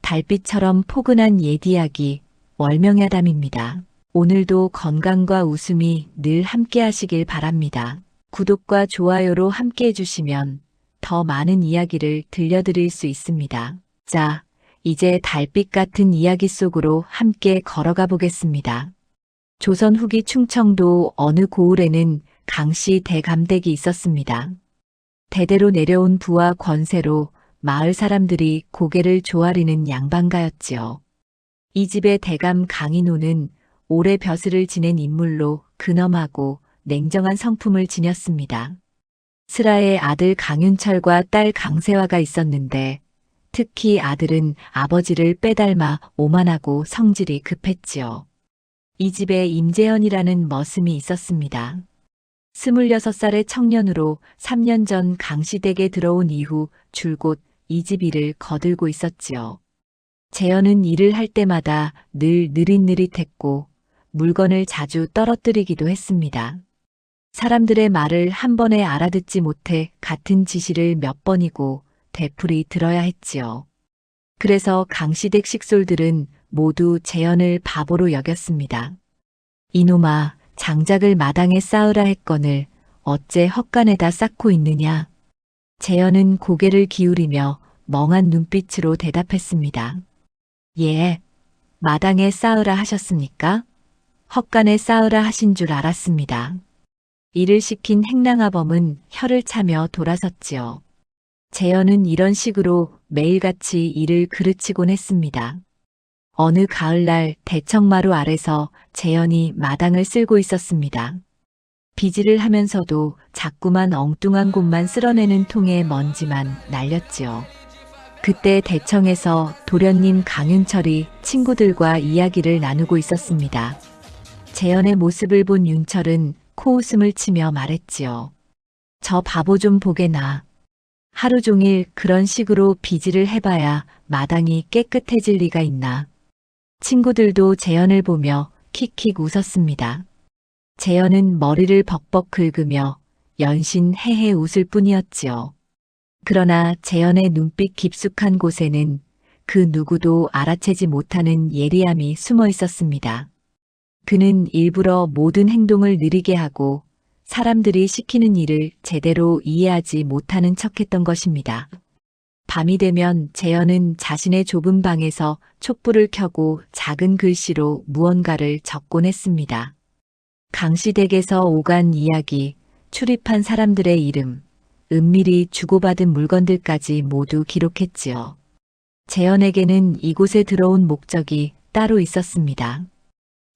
달빛처럼 포근한 옛 이야기, 월명야담입니다. 오늘도 건강과 웃음이 늘 함께 하시길 바랍니다. 구독과 좋아요로 함께 해주시면 더 많은 이야기를 들려드릴 수 있습니다. 자, 이제 달빛 같은 이야기 속으로 함께 걸어가 보겠습니다. 조선 후기 충청도 어느 고을에는 강씨 대감댁이 있었습니다. 대대로 내려온 부와 권세로 마을 사람들이 고개를 조아리는 양반가였지요. 이 집의 대감 강인호는 오래 벼슬을 지낸 인물로 근엄하고 냉정한 성품을 지녔습니다. 슬아의 아들 강윤철과 딸 강세화가 있었는데 특히 아들은 아버지를 빼닮아 오만하고 성질이 급했지요. 이 집에 임재현이라는 머슴이 있었습니다. 26살의 청년으로 3년 전 강씨댁에 들어온 이후 줄곧 이 집 일을 거들고 있었지요. 재현은 일을 할 때마다 늘 느릿느릿했고 물건을 자주 떨어뜨리기도 했습니다. 사람들의 말을 한 번에 알아듣지 못해 같은 지시를 몇 번이고 되풀이 들어야 했지요. 그래서 강씨댁 식솔들은 모두 재현을 바보로 여겼습니다. 이놈아, 장작을 마당에 쌓으라 했거늘 어째 헛간에다 쌓고 있느냐. 재현은 고개를 기울이며 멍한 눈빛으로 대답했습니다. 예, 마당에 쌓으라 하셨습니까? 헛간에 쌓으라 하신 줄 알았습니다. 일을 시킨 행랑아범은 혀를 차며 돌아섰지요. 재현은 이런 식으로 매일같이 일을 그르치곤 했습니다. 어느 가을날 대청마루 아래서 재현이 마당을 쓸고 있었습니다. 비질을 하면서도 자꾸만 엉뚱한 곳만 쓸어내는 통에 먼지만 날렸지요. 그때 대청에서 도련님 강윤철이 친구들과 이야기를 나누고 있었습니다. 재현의 모습을 본 윤철은 코웃음을 치며 말했지요. 저 바보 좀 보게나. 하루 종일 그런 식으로 비질을 해봐야 마당이 깨끗해질 리가 있나. 친구들도 재현을 보며 킥킥 웃었습니다. 재현은 머리를 벅벅 긁으며 연신 헤헤 웃을 뿐이었지요. 그러나 재현의 눈빛 깊숙한 곳에는 그 누구도 알아채지 못하는 예리함이 숨어 있었습니다. 그는 일부러 모든 행동을 느리게 하고 사람들이 시키는 일을 제대로 이해하지 못하는 척했던 것입니다. 밤이 되면 재현은 자신의 좁은 방에서 촛불을 켜고 작은 글씨로 무언가를 적곤 했습니다. 강씨댁에서 오간 이야기, 출입한 사람들의 이름, 은밀히 주고받은 물건들까지 모두 기록했지요. 재현에게는 이곳에 들어온 목적이 따로 있었습니다.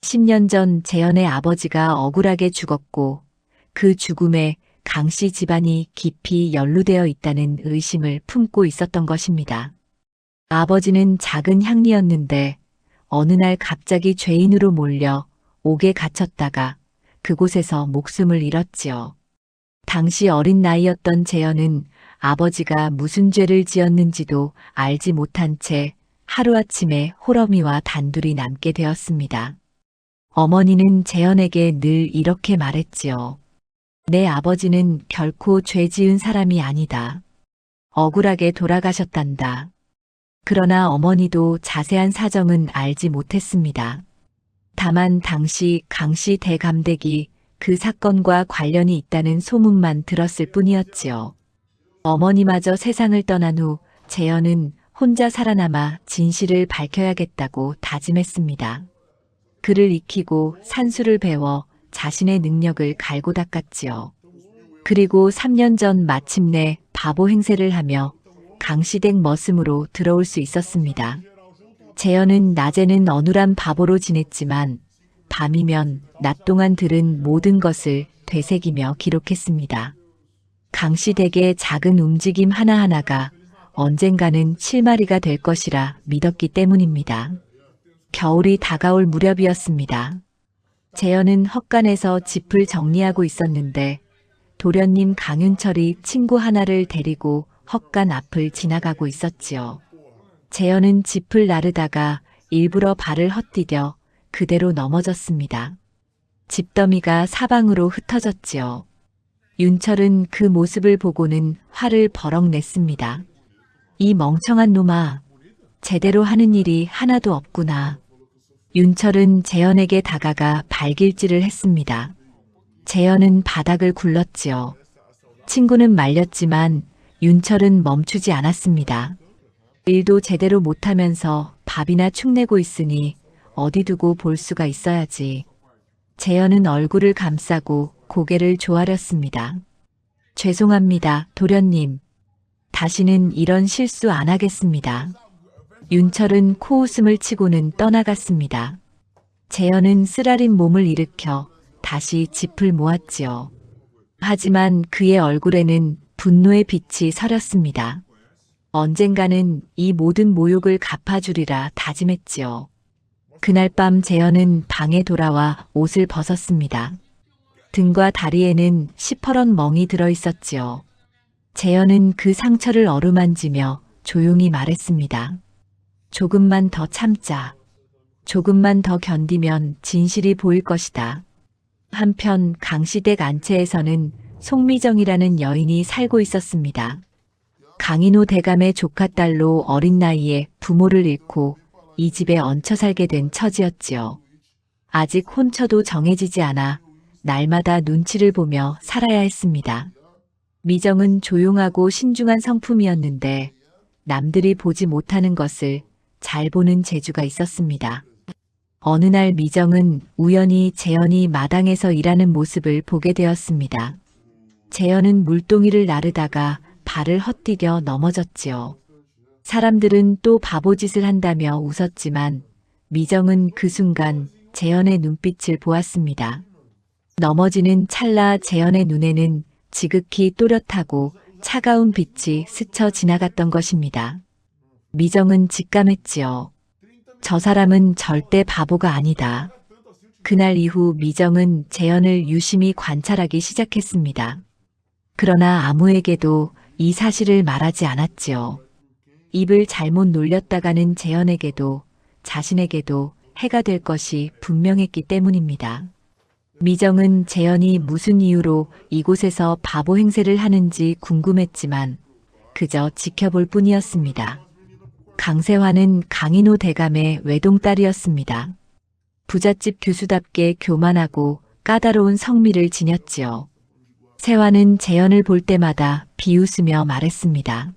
10년 전 재현의 아버지가 억울하게 죽었고 그 죽음에 강씨 집안이 깊이 연루되어 있다는 의심을 품고 있었던 것입니다. 아버지는 작은 향리였는데 어느 날 갑자기 죄인으로 몰려 옥에 갇혔다가 그곳에서 목숨을 잃었지요. 당시 어린 나이였던 재현은 아버지가 무슨 죄를 지었는지도 알지 못한 채 하루아침에 호러미와 단둘이 남게 되었습니다. 어머니는 재현에게 늘 이렇게 말했지요. 내 아버지는 결코 죄 지은 사람이 아니다. 억울하게 돌아가셨단다. 그러나 어머니도 자세한 사정은 알지 못했습니다. 다만 당시 강씨 대감댁이 그 사건과 관련이 있다는 소문만 들었을 뿐이었지요. 어머니마저 세상을 떠난 후 재현은 혼자 살아남아 진실을 밝혀야겠다고 다짐했습니다. 글을 익히고 산수를 배워 자신의 능력을 갈고 닦았지요. 그리고 3년 전 마침내 바보 행세를 하며 강씨댁 머슴으로 들어올 수 있었습니다. 재현은 낮에는 어눌한 바보로 지냈지만 밤이면 낮 동안 들은 모든 것을 되새기며 기록했습니다. 강씨댁의 작은 움직임 하나하나가 언젠가는 실마리가 될 것이라 믿었기 때문입니다. 겨울이 다가올 무렵이었습니다. 재현은 헛간에서 짚을 정리하고 있었는데 도련님 강윤철이 친구 하나를 데리고 헛간 앞을 지나가고 있었지요. 재현은 짚을 나르다가 일부러 발을 헛디뎌 그대로 넘어졌습니다. 집더미가 사방으로 흩어졌지요. 윤철은 그 모습을 보고는 화를 버럭 냈습니다. 이 멍청한 놈아, 제대로 하는 일이 하나도 없구나. 윤철은 재현에게 다가가 발길질을 했습니다. 재현은 바닥을 굴렀지요. 친구는 말렸지만 윤철은 멈추지 않았습니다. 일도 제대로 못하면서 밥이나 축내고 있으니 어디 두고 볼 수가 있어야지. 재현은 얼굴을 감싸고 고개를 조아렸습니다. 죄송합니다, 도련님. 다시는 이런 실수 안 하겠습니다. 윤철은 코웃음을 치고는 떠나갔습니다. 재현은 쓰라린 몸을 일으켜 다시 짚을 모았지요. 하지만 그의 얼굴에는 분노의 빛이 서렸습니다. 언젠가는 이 모든 모욕을 갚아주리라 다짐했지요. 그날 밤 재현은 방에 돌아와 옷을 벗었습니다. 등과 다리에는 시퍼런 멍이 들어 있었지요. 재현은 그 상처를 어루만지며 조용히 말했습니다. 조금만 더 참자. 조금만 더 견디면 진실이 보일 것이다. 한편 강시댁 안채에서는 송미정이라는 여인이 살고 있었습니다. 강인호 대감의 조카딸로 어린 나이에 부모를 잃고 이 집에 얹혀 살게 된 처지였지요. 아직 혼처도 정해지지 않아 날마다 눈치를 보며 살아야 했습니다. 미정은 조용하고 신중한 성품이었는데 남들이 보지 못하는 것을 잘 보는 재주가 있었습니다. 어느 날 미정은 우연히 재현이 마당에서 일하는 모습을 보게 되었습니다. 재현은 물동이를 나르다가 발을 헛디뎌 넘어졌지요. 사람들은 또 바보짓을 한다며 웃었지만 미정은 그 순간 재현의 눈빛을 보았습니다. 넘어지는 찰나 재현의 눈에는 지극히 또렷하고 차가운 빛이 스쳐 지나갔던 것입니다. 미정은 직감했지요. 저 사람은 절대 바보가 아니다. 그날 이후 미정은 재현을 유심히 관찰하기 시작했습니다. 그러나 아무에게도 이 사실을 말하지 않았지요. 입을 잘못 놀렸다가는 재현에게도 자신에게도 해가 될 것이 분명했기 때문입니다. 미정은 재현이 무슨 이유로 이곳에서 바보 행세를 하는지 궁금했지만 그저 지켜볼 뿐이었습니다. 강세화는 강인호 대감의 외동딸이었습니다. 부잣집 교수답게 교만하고 까다로운 성미를 지녔지요. 세화는 재현을 볼 때마다 비웃으며 말했습니다.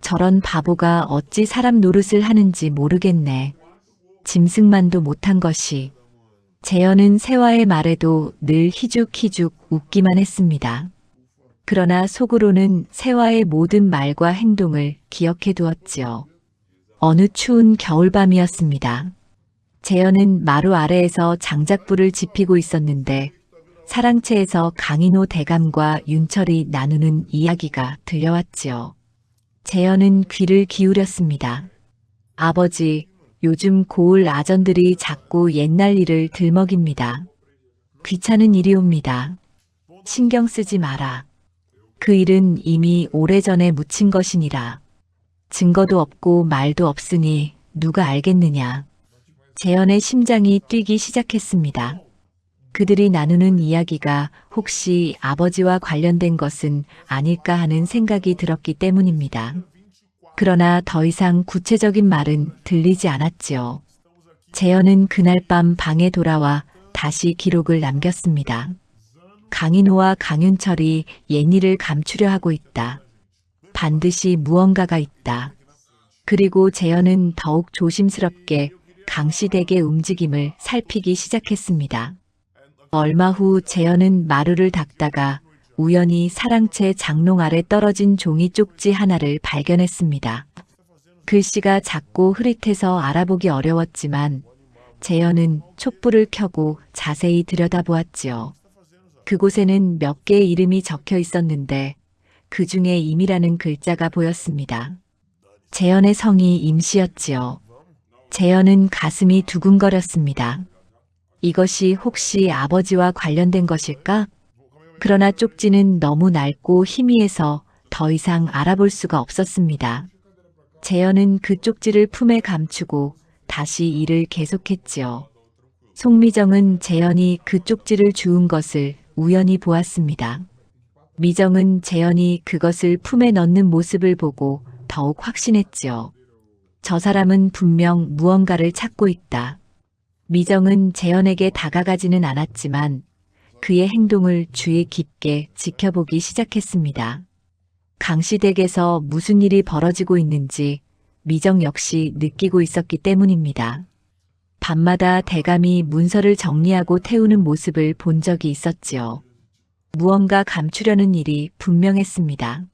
저런 바보가 어찌 사람 노릇을 하는지 모르겠네. 짐승만도 못한 것이. 재현은 세화의 말에도 늘 희죽희죽 웃기만 했습니다. 그러나 속으로는 세화의 모든 말과 행동을 기억해 두었지요. 어느 추운 겨울밤이었습니다. 재현은 마루 아래에서 장작불을 지피고 있었는데 사랑채에서 강인호 대감과 윤철이 나누는 이야기가 들려왔지요. 재현은 귀를 기울였습니다. 아버지, 요즘 고을 아전들이 자꾸 옛날 일을 들먹입니다. 귀찮은 일이옵니다. 신경 쓰지 마라. 그 일은 이미 오래전에 묻힌 것이니라. 증거도 없고 말도 없으니 누가 알겠느냐. 재현의 심장이 뛰기 시작했습니다. 그들이 나누는 이야기가 혹시 아버지와 관련된 것은 아닐까 하는 생각이 들었기 때문입니다. 그러나 더 이상 구체적인 말은 들리지 않았지요. 재현은 그날 밤 방에 돌아와 다시 기록을 남겼습니다. 강인호와 강윤철이 옛일을 감추려 하고 있다. 반드시 무언가가 있다. 그리고 재현은 더욱 조심스럽게 강시댁의 움직임을 살피기 시작했습니다. 얼마 후 재현은 마루를 닦다가 우연히 사랑채 장롱 아래 떨어진 종이 쪽지 하나를 발견했습니다. 글씨가 작고 흐릿해서 알아보기 어려웠지만 재현은 촛불을 켜고 자세히 들여다보았지요. 그곳에는 몇 개의 이름이 적혀 있었는데 그 중에 임이라는 글자가 보였습니다. 재현의 성이 임씨였지요. 재현은 가슴이 두근거렸습니다. 이것이 혹시 아버지와 관련된 것일까? 그러나 쪽지는 너무 낡고 희미해서 더 이상 알아볼 수가 없었습니다. 재현은 그 쪽지를 품에 감추고 다시 일을 계속했지요. 송미정은 재현이 그 쪽지를 주운 것을 우연히 보았습니다. 미정은 재현이 그것을 품에 넣는 모습을 보고 더욱 확신했지요. 저 사람은 분명 무언가를 찾고 있다. 미정은 재현에게 다가가지는 않았지만 그의 행동을 주의 깊게 지켜보기 시작했습니다. 강씨 댁에서 무슨 일이 벌어지고 있는지 미정 역시 느끼고 있었기 때문입니다. 밤마다 대감이 문서를 정리하고 태우는 모습을 본 적이 있었지요. 무언가 감추려는 일이 분명했습니다.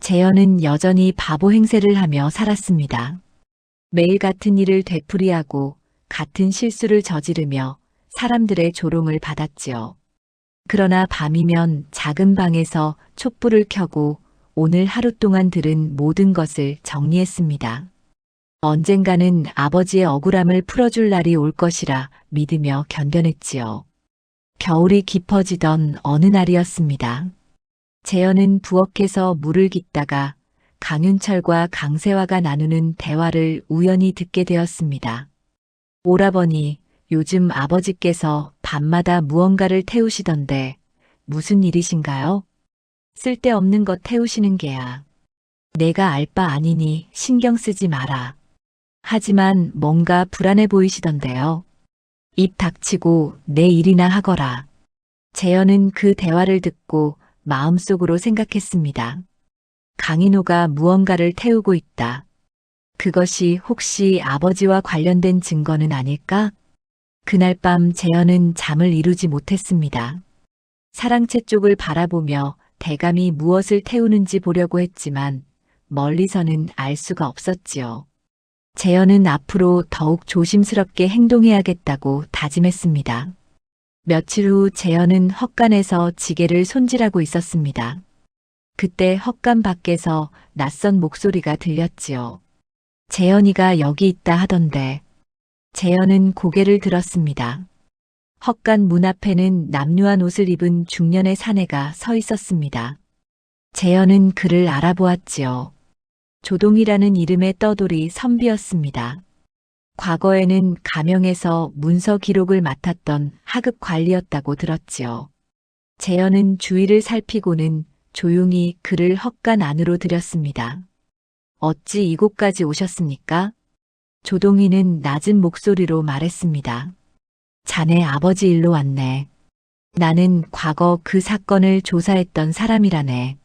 재현은 여전히 바보 행세를 하며 살았습니다. 매일 같은 일을 되풀이하고 같은 실수를 저지르며 사람들의 조롱을 받았지요. 그러나 밤이면 작은 방에서 촛불을 켜고 오늘 하루 동안 들은 모든 것을 정리했습니다. 언젠가는 아버지의 억울함을 풀어줄 날이 올 것이라 믿으며 견뎌냈지요. 겨울이 깊어지던 어느 날이었습니다. 재현은 부엌에서 물을 깃다가 강윤철과 강세화가 나누는 대화를 우연히 듣게 되었습니다. 오라버니, 요즘 아버지께서 밤마다 무언가를 태우시던데 무슨 일이신가요? 쓸데없는 것 태우시는 게야. 내가 알 바 아니니 신경 쓰지 마라. 하지만 뭔가 불안해 보이시던데요. 입 닥치고 내 일이나 하거라. 재현은 그 대화를 듣고 마음속으로 생각했습니다. 강인호가 무언가를 태우고 있다. 그것이 혹시 아버지와 관련된 증거는 아닐까? 그날 밤 재현은 잠을 이루지 못했습니다. 사랑채 쪽을 바라보며 대감이 무엇을 태우는지 보려고 했지만 멀리서는 알 수가 없었지요. 재현은 앞으로 더욱 조심스럽게 행동해야겠다고 다짐했습니다. 며칠 후 재현은 헛간에서 지게를 손질하고 있었습니다. 그때 헛간 밖에서 낯선 목소리가 들렸지요. 재현이가 여기 있다 하던데. 재현은 고개를 들었습니다. 헛간 문 앞에는 남루한 옷을 입은 중년의 사내가 서 있었습니다. 재현은 그를 알아보았지요. 조동이라는 이름의 떠돌이 선비였습니다. 과거에는 가명에서 문서 기록을 맡았던 하급 관리였다고 들었지요. 재현은 주위를 살피고는 조용히 그를 헛간 안으로 들였습니다. 어찌 이곳까지 오셨습니까? 조동이는 낮은 목소리로 말했습니다. 자네 아버지 일로 왔네. 나는 과거 그 사건을 조사했던 사람이라네.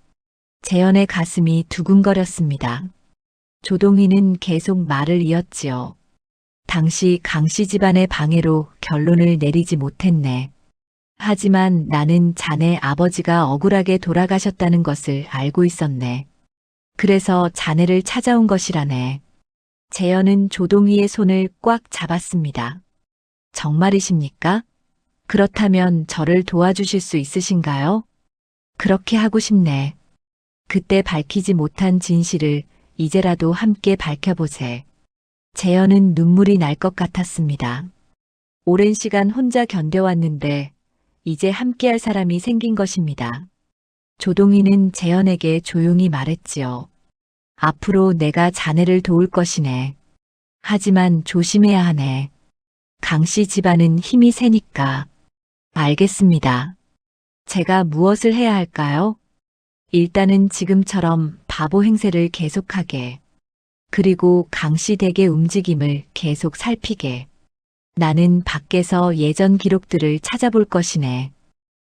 재현의 가슴이 두근거렸습니다. 조동희는 계속 말을 이었지요. 당시 강씨 집안의 방해로 결론을 내리지 못했네. 하지만 나는 자네 아버지가 억울하게 돌아가셨다는 것을 알고 있었네. 그래서 자네를 찾아온 것이라네. 재현은 조동희의 손을 꽉 잡았습니다. 정말이십니까? 그렇다면 저를 도와주실 수 있으신가요? 그렇게 하고 싶네. 그때 밝히지 못한 진실을 이제라도 함께 밝혀보세. 재현은 눈물이 날 것 같았습니다. 오랜 시간 혼자 견뎌왔는데 이제 함께할 사람이 생긴 것입니다. 조동희는 재현에게 조용히 말했지요. 앞으로 내가 자네를 도울 것이네. 하지만 조심해야 하네. 강씨 집안은 힘이 세니까. 알겠습니다. 제가 무엇을 해야 할까요? 일단은 지금처럼 바보 행세를 계속하게. 그리고 강씨 댁의 움직임을 계속 살피게. 나는 밖에서 예전 기록들을 찾아볼 것이네.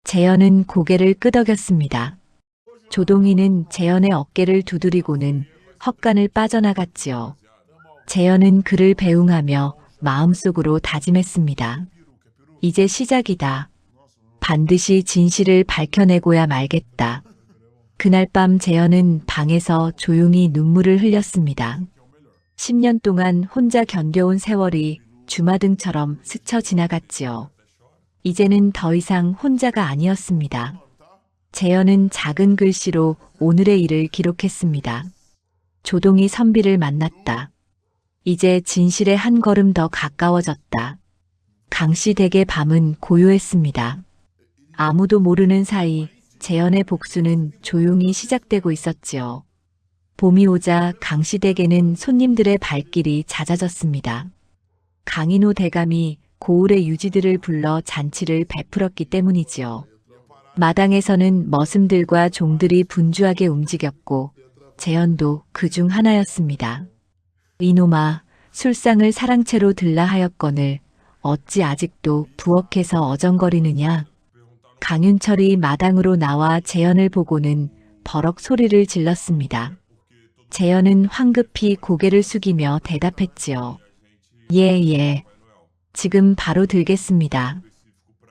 재현은 고개를 끄덕였습니다. 조동희는 재현의 어깨를 두드리고는 헛간을 빠져나갔지요. 재현은 그를 배웅하며 마음속으로 다짐했습니다. 이제 시작이다. 반드시 진실을 밝혀내고야 말겠다. 그날 밤 재현은 방에서 조용히 눈물을 흘렸습니다. 10년 동안 혼자 견뎌온 세월이 주마등처럼 스쳐 지나갔지요. 이제는 더 이상 혼자가 아니었습니다. 재현은 작은 글씨로 오늘의 일을 기록했습니다. 조동희 선비를 만났다. 이제 진실에 한 걸음 더 가까워졌다. 강씨 댁의 밤은 고요했습니다. 아무도 모르는 사이 재현의 복수는 조용히 시작되고 있었지요. 봄이 오자 강씨 댁에는 손님들의 발길이 잦아졌습니다. 강인호 대감이 고을의 유지들을 불러 잔치를 베풀었기 때문이지요. 마당에서는 머슴들과 종들이 분주하게 움직였고 재현도 그 중 하나였습니다. 이놈아, 술상을 사랑채로 들라 하였거늘 어찌 아직도 부엌에서 어정거리느냐. 강윤철이 마당으로 나와 재현을 보고는 버럭 소리를 질렀습니다. 재현은 황급히 고개를 숙이며 대답했지요. 예. 지금 바로 들겠습니다.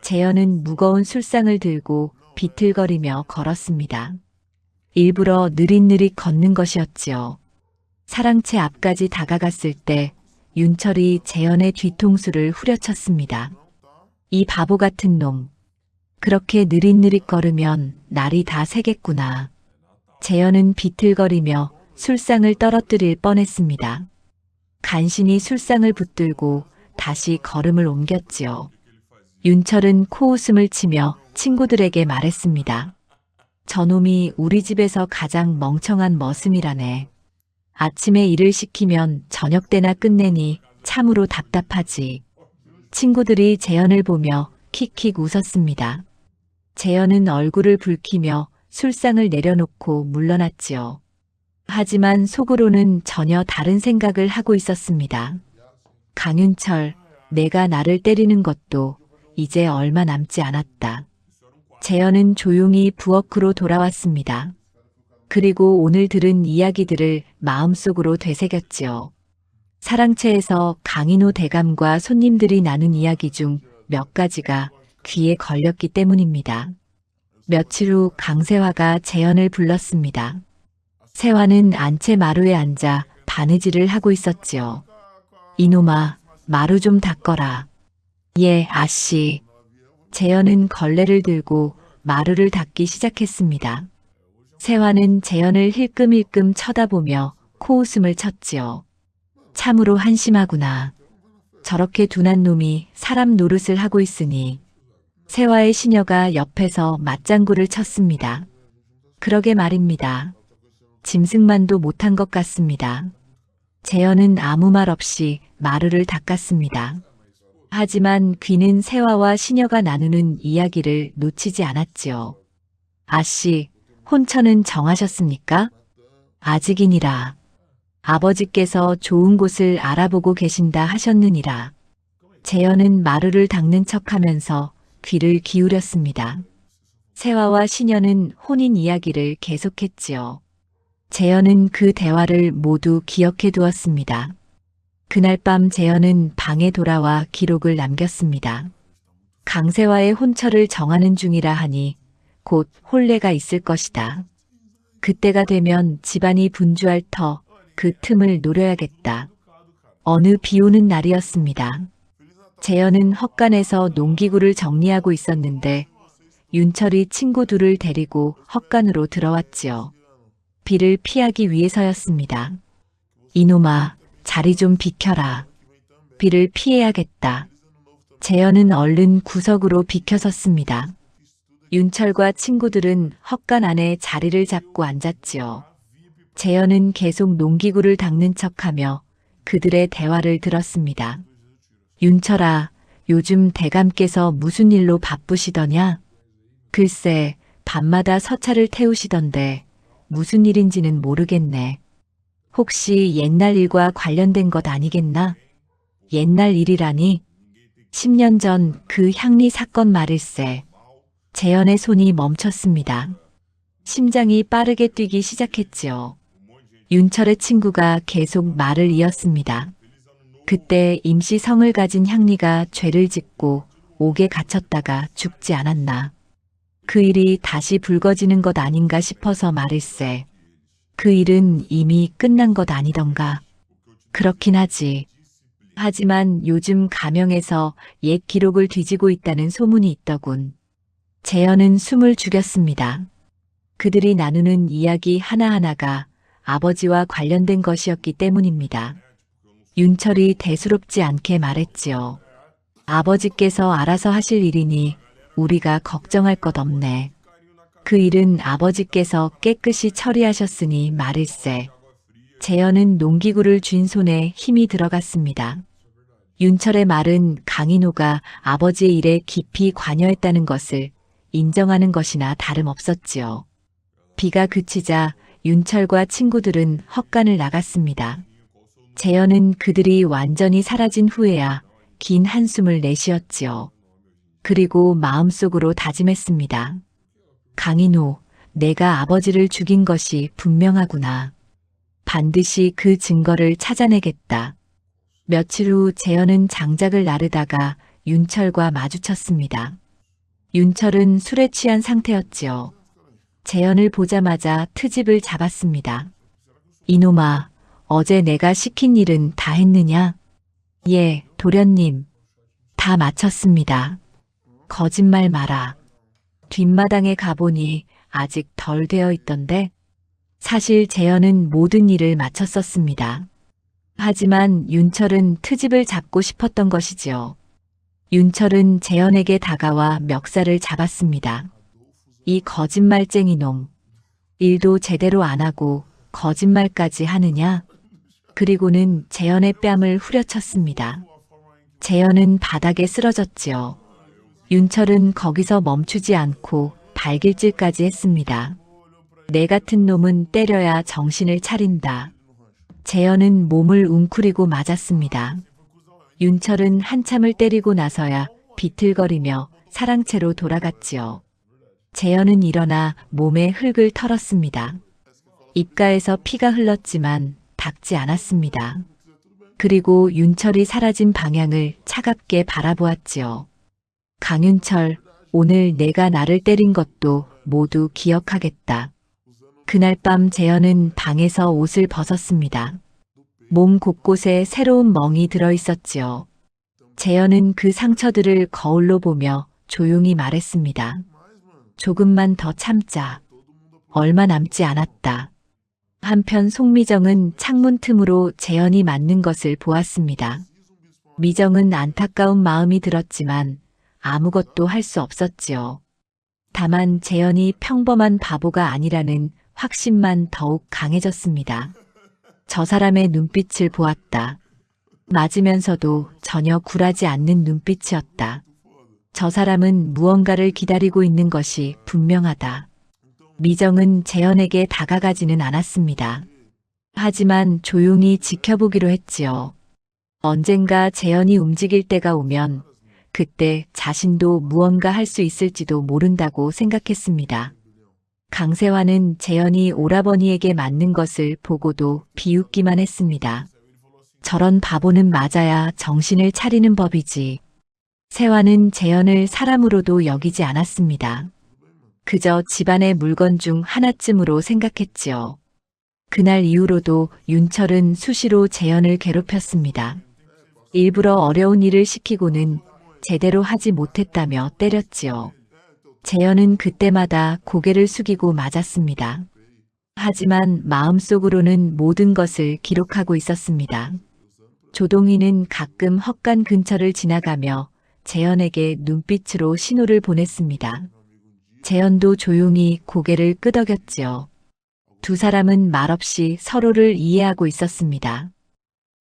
재현은 무거운 술상을 들고 비틀거리며 걸었습니다. 일부러 느릿느릿 걷는 것이었지요. 사랑채 앞까지 다가갔을 때 윤철이 재현의 뒤통수를 후려쳤습니다. 이 바보 같은 놈. 그렇게 느릿느릿 걸으면 날이 다 새겠구나. 재현은 비틀거리며 술상을 떨어뜨릴 뻔했습니다. 간신히 술상을 붙들고 다시 걸음을 옮겼지요. 윤철은 코웃음을 치며 친구들에게 말했습니다. 저놈이 우리 집에서 가장 멍청한 머슴이라네. 아침에 일을 시키면 저녁 때나 끝내니 참으로 답답하지. 친구들이 재현을 보며 킥킥 웃었습니다. 재현은 얼굴을 붉히며 술상을 내려놓고 물러났지요. 하지만 속으로는 전혀 다른 생각을 하고 있었습니다. 강윤철, 내가 나를 때리는 것도 이제 얼마 남지 않았다. 재현은 조용히 부엌으로 돌아왔습니다. 그리고 오늘 들은 이야기들을 마음속으로 되새겼지요. 사랑채에서 강인호 대감과 손님들이 나눈 이야기 중 몇 가지가 귀에 걸렸기 때문입니다. 며칠 후 강세화가 재현을 불렀습니다. 세화는 안채 마루에 앉아 바느질을 하고 있었지요. 이놈아, 마루 좀 닦거라. 예, 아씨. 재현은 걸레를 들고 마루를 닦기 시작했습니다. 세화는 재현을 힐끔힐끔 쳐다보며 코웃음을 쳤지요. 참으로 한심하구나. 저렇게 둔한 놈이 사람 노릇을 하고 있으니. 세화의 시녀가 옆에서 맞장구를 쳤습니다. 그러게 말입니다. 짐승만도 못한 것 같습니다. 재현은 아무 말 없이 마루를 닦았습니다. 하지만 귀는 세화와 시녀가 나누는 이야기를 놓치지 않았지요. 아씨, 혼처는 정하셨습니까? 아직이니라. 아버지께서 좋은 곳을 알아보고 계신다 하셨느니라. 재현은 마루를 닦는 척하면서 귀를 기울였습니다. 세화와 시녀는 혼인 이야기를 계속했지요. 재현은 그 대화를 모두 기억해 두었습니다. 그날 밤 재현은 방에 돌아와 기록을 남겼습니다. 강세화의 혼처를 정하는 중이라 하니 곧 혼례가 있을 것이다. 그때가 되면 집안이 분주할 터 그 틈을 노려야겠다. 어느 비 오는 날이었습니다. 재현은 헛간에서 농기구를 정리하고 있었는데 윤철이 친구 둘을 데리고 헛간으로 들어왔지요. 비를 피하기 위해서였습니다. 이놈아, 자리 좀 비켜라. 비를 피해야겠다. 재현은 얼른 구석으로 비켜섰습니다. 윤철과 친구들은 헛간 안에 자리를 잡고 앉았지요. 재현은 계속 농기구를 닦는 척하며 그들의 대화를 들었습니다. 윤철아, 요즘 대감께서 무슨 일로 바쁘시더냐? 글쎄, 밤마다 서차를 태우시던데 무슨 일인지는 모르겠네. 혹시 옛날 일과 관련된 것 아니겠나? 옛날 일이라니? 10년 전 그 향리 사건 말일세. 재현의 손이 멈췄습니다. 심장이 빠르게 뛰기 시작했지요. 윤철의 친구가 계속 말을 이었습니다. 그때 임시 성을 가진 향리가 죄를 짓고 옥에 갇혔다가 죽지 않았나. 그 일이 다시 불거지는 것 아닌가 싶어서 말일세. 그 일은 이미 끝난 것 아니던가. 그렇긴 하지. 하지만 요즘 가명에서 옛 기록을 뒤지고 있다는 소문이 있더군. 재현은 숨을 죽였습니다. 그들이 나누는 이야기 하나하나가 아버지와 관련된 것이었기 때문입니다. 윤철이 대수롭지 않게 말했지요. 아버지께서 알아서 하실 일이니 우리가 걱정할 것 없네. 그 일은 아버지께서 깨끗이 처리하셨으니 말일세. 재현은 농기구를 쥔 손에 힘이 들어갔습니다. 윤철의 말은 강인호가 아버지의 일에 깊이 관여했다는 것을 인정하는 것이나 다름없었지요. 비가 그치자 윤철과 친구들은 헛간을 나갔습니다. 재현은 그들이 완전히 사라진 후에야 긴 한숨을 내쉬었지요. 그리고 마음속으로 다짐했습니다. 강인호, 내가 아버지를 죽인 것이 분명하구나. 반드시 그 증거를 찾아내겠다. 며칠 후 재현은 장작을 나르다가 윤철과 마주쳤습니다. 윤철은 술에 취한 상태였지요. 재현을 보자마자 트집을 잡았습니다. 이놈아, 어제 내가 시킨 일은 다 했느냐? 예, 도련님. 다 마쳤습니다. 거짓말 마라. 뒷마당에 가보니 아직 덜 되어 있던데? 사실 재현은 모든 일을 마쳤었습니다. 하지만 윤철은 트집을 잡고 싶었던 것이지요. 윤철은 재현에게 다가와 멱살을 잡았습니다. 이 거짓말쟁이 놈. 일도 제대로 안 하고 거짓말까지 하느냐? 그리고는 재현의 뺨을 후려쳤습니다. 재현은 바닥에 쓰러졌지요. 윤철은 거기서 멈추지 않고 발길질까지 했습니다. 내 같은 놈은 때려야 정신을 차린다. 재현은 몸을 웅크리고 맞았습니다. 윤철은 한참을 때리고 나서야 비틀거리며 사랑채로 돌아갔지요. 재현은 일어나 몸에 흙을 털었습니다. 입가에서 피가 흘렀지만 닿지 않았습니다. 그리고 윤철이 사라진 방향을 차갑게 바라보았지요. 강윤철, 오늘 내가 나를 때린 것도 모두 기억하겠다. 그날 밤 재현은 방에서 옷을 벗었습니다. 몸 곳곳에 새로운 멍이 들어 있었지요. 재현은 그 상처들을 거울로 보며 조용히 말했습니다. 조금만 더 참자. 얼마 남지 않았다. 한편 송미정은 창문 틈으로 재현이 맞는 것을 보았습니다. 미정은 안타까운 마음이 들었지만 아무것도 할 수 없었지요. 다만 재현이 평범한 바보가 아니라는 확신만 더욱 강해졌습니다. 저 사람의 눈빛을 보았다. 맞으면서도 전혀 굴하지 않는 눈빛이었다. 저 사람은 무언가를 기다리고 있는 것이 분명하다. 미정은 재현에게 다가가지는 않았습니다. 하지만 조용히 지켜보기로 했지요. 언젠가 재현이 움직일 때가 오면 그때 자신도 무언가 할 수 있을지도 모른다고 생각했습니다. 강세화는 재현이 오라버니에게 맞는 것을 보고도 비웃기만 했습니다. 저런 바보는 맞아야 정신을 차리는 법이지. 세화는 재현을 사람으로도 여기지 않았습니다. 그저 집안의 물건 중 하나쯤으로 생각했지요. 그날 이후로도 윤철은 수시로 재현을 괴롭혔습니다. 일부러 어려운 일을 시키고는 제대로 하지 못했다며 때렸지요. 재현은 그때마다 고개를 숙이고 맞았습니다. 하지만 마음속으로는 모든 것을 기록하고 있었습니다. 조동희는 가끔 헛간 근처를 지나가며 재현에게 눈빛으로 신호를 보냈습니다. 재현도 조용히 고개를 끄덕였지요. 두 사람은 말없이 서로를 이해하고 있었습니다.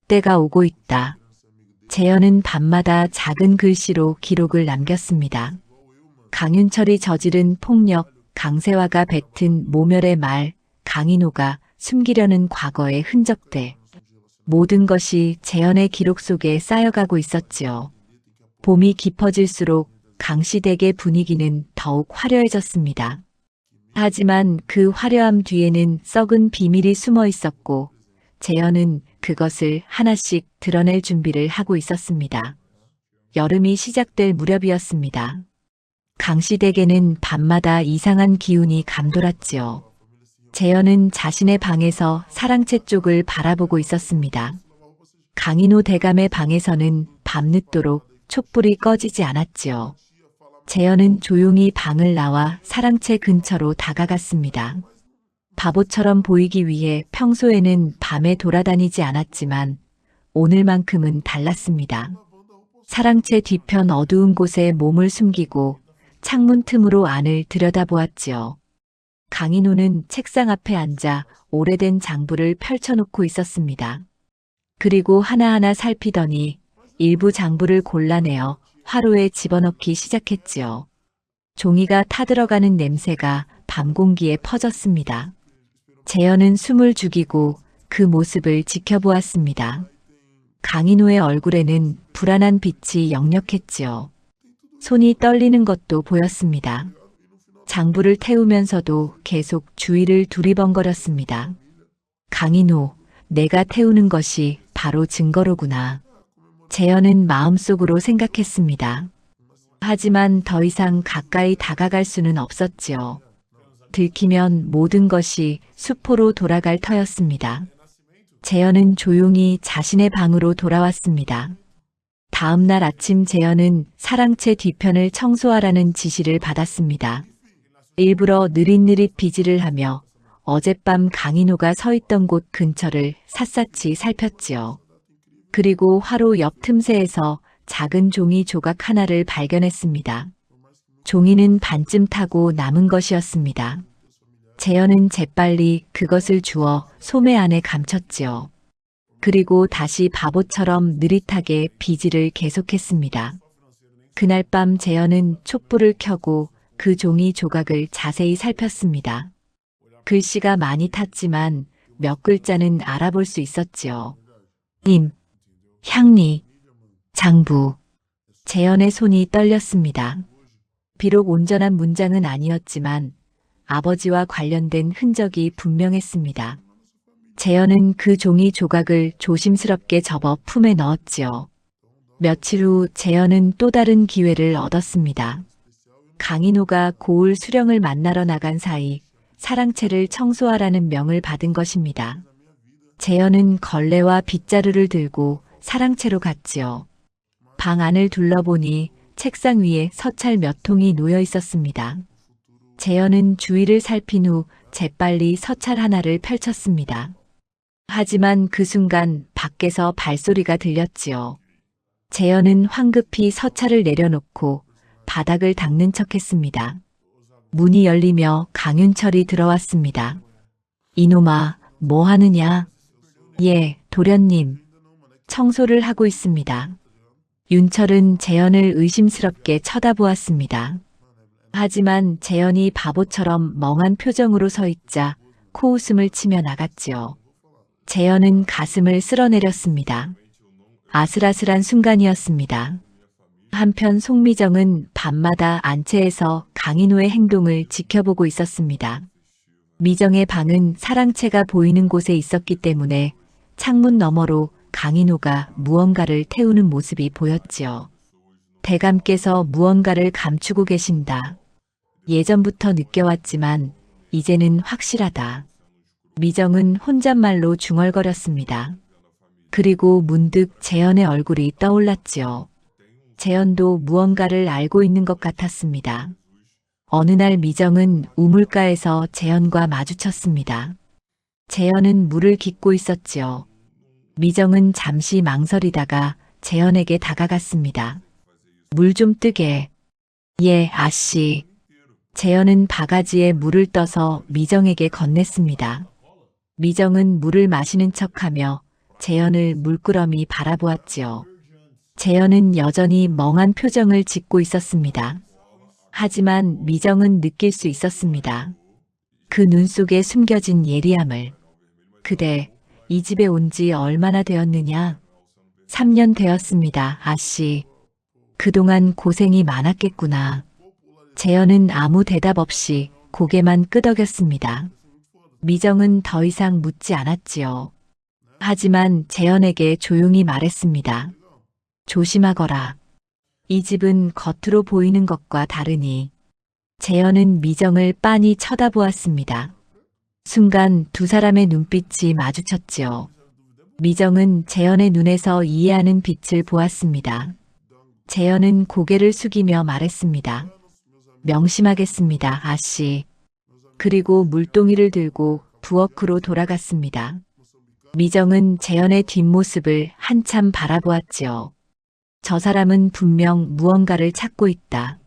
때가 오고 있다. 재현은 밤마다 작은 글씨로 기록을 남겼습니다. 강윤철이 저지른 폭력, 강세화가 뱉은 모멸의 말, 강인호가 숨기려는 과거의 흔적들. 모든 것이 재현의 기록 속에 쌓여가고 있었지요. 봄이 깊어질수록 강시댁의 분위기는 더욱 화려해졌습니다. 하지만 그 화려함 뒤에는 썩은 비밀이 숨어 있었고 재현은 그것을 하나씩 드러낼 준비를 하고 있었습니다. 여름이 시작될 무렵이었습니다. 강시댁에는 밤마다 이상한 기운이 감돌았지요. 재현은 자신의 방에서 사랑채 쪽을 바라보고 있었습니다. 강인호 대감의 방에서는 밤늦도록 촛불이 꺼지지 않았지요. 재현은 조용히 방을 나와 사랑채 근처로 다가갔습니다. 바보처럼 보이기 위해 평소에는 밤에 돌아다니지 않았지만 오늘만큼은 달랐습니다. 사랑채 뒤편 어두운 곳에 몸을 숨기고 창문 틈으로 안을 들여다보았지요. 강인호는 책상 앞에 앉아 오래된 장부를 펼쳐놓고 있었습니다. 그리고 하나하나 살피더니 일부 장부를 골라내어 화로에 집어넣기 시작했지요. 종이가 타들어가는 냄새가 밤 공기에 퍼졌습니다. 재현은 숨을 죽이고 그 모습을 지켜보았습니다. 강인호의 얼굴에는 불안한 빛이 역력했지요. 손이 떨리는 것도 보였습니다. 장부를 태우면서도 계속 주위를 두리번거렸습니다. 강인호, 내가 태우는 것이 바로 증거로구나. 재현은 마음속으로 생각했습니다. 하지만 더 이상 가까이 다가갈 수는 없었지요. 들키면 모든 것이 수포로 돌아갈 터였습니다. 재현은 조용히 자신의 방으로 돌아왔습니다. 다음 날 아침 재현은 사랑채 뒤편을 청소하라는 지시를 받았습니다. 일부러 느릿느릿 비지를 하며 어젯밤 강인호가 서 있던 곳 근처를 샅샅이 살폈지요. 그리고 화로 옆 틈새에서 작은 종이 조각 하나를 발견했습니다. 종이는 반쯤 타고 남은 것이었습니다. 재현은 재빨리 그것을 주워 소매 안에 감췄지요. 그리고 다시 바보처럼 느릿하게 비지를 계속했습니다. 그날 밤 재현은 촛불을 켜고 그 종이 조각을 자세히 살폈습니다. 글씨가 많이 탔지만 몇 글자는 알아볼 수 있었지요. 님, 향리, 장부. 재현의 손이 떨렸습니다. 비록 온전한 문장은 아니었지만 아버지와 관련된 흔적이 분명했습니다. 재현은 그 종이 조각을 조심스럽게 접어 품에 넣었지요. 며칠 후 재현은 또 다른 기회를 얻었습니다. 강인호가 고을 수령을 만나러 나간 사이 사랑채를 청소하라는 명을 받은 것입니다. 재현은 걸레와 빗자루를 들고 사랑채로 갔지요. 방 안을 둘러보니 책상 위에 서찰 몇 통이 놓여 있었습니다. 재현은 주위를 살핀 후 재빨리 서찰 하나를 펼쳤습니다. 하지만 그 순간 밖에서 발소리가 들렸지요. 재현은 황급히 서찰을 내려놓고 바닥을 닦는 척했습니다. 문이 열리며 강윤철이 들어왔습니다. 이놈아, 뭐 하느냐? 예, 도련님. 청소를 하고 있습니다. 윤철은 재현을 의심스럽게 쳐다보았습니다. 하지만 재현이 바보처럼 멍한 표정으로 서 있자 코웃음을 치며 나갔지요. 재현은 가슴을 쓸어내렸습니다. 아슬아슬한 순간이었습니다. 한편 송미정은 밤마다 안채에서 강인호의 행동을 지켜보고 있었습니다. 미정의 방은 사랑채가 보이는 곳에 있었기 때문에 창문 너머로 강인호가 무언가를 태우는 모습이 보였지요. 대감께서 무언가를 감추고 계신다. 예전부터 느껴왔지만 이제는 확실하다. 미정은 혼잣말로 중얼거렸습니다. 그리고 문득 재현의 얼굴이 떠올랐지요. 재현도 무언가를 알고 있는 것 같았습니다. 어느 날 미정은 우물가에서 재현과 마주쳤습니다. 재현은 물을 깃고 있었지요. 미정은 잠시 망설이다가 재현에게 다가갔습니다. 물 좀 뜨게. 예, 아씨. 재현은 바가지에 물을 떠서 미정에게 건넸습니다. 미정은 물을 마시는 척하며 재현을 물끄러미 바라보았지요. 재현은 여전히 멍한 표정을 짓고 있었습니다. 하지만 미정은 느낄 수 있었습니다. 그 눈 속에 숨겨진 예리함을. 그대, 이 집에 온 지 얼마나 되었느냐? 3년 되었습니다, 아씨. 그동안 고생이 많았겠구나. 재현은 아무 대답 없이 고개만 끄덕였습니다. 미정은 더 이상 묻지 않았지요. 하지만 재현에게 조용히 말했습니다. 조심하거라. 이 집은 겉으로 보이는 것과 다르니. 재현은 미정을 빤히 쳐다보았습니다. 순간 두 사람의 눈빛이 마주쳤지요. 미정은 재현의 눈에서 이해하는 빛을 보았습니다. 재현은 고개를 숙이며 말했습니다. 명심하겠습니다, 아씨. 그리고 물동이를 들고 부엌으로 돌아갔습니다. 미정은 재현의 뒷모습을 한참 바라보았지요. 저 사람은 분명 무언가를 찾고 있다.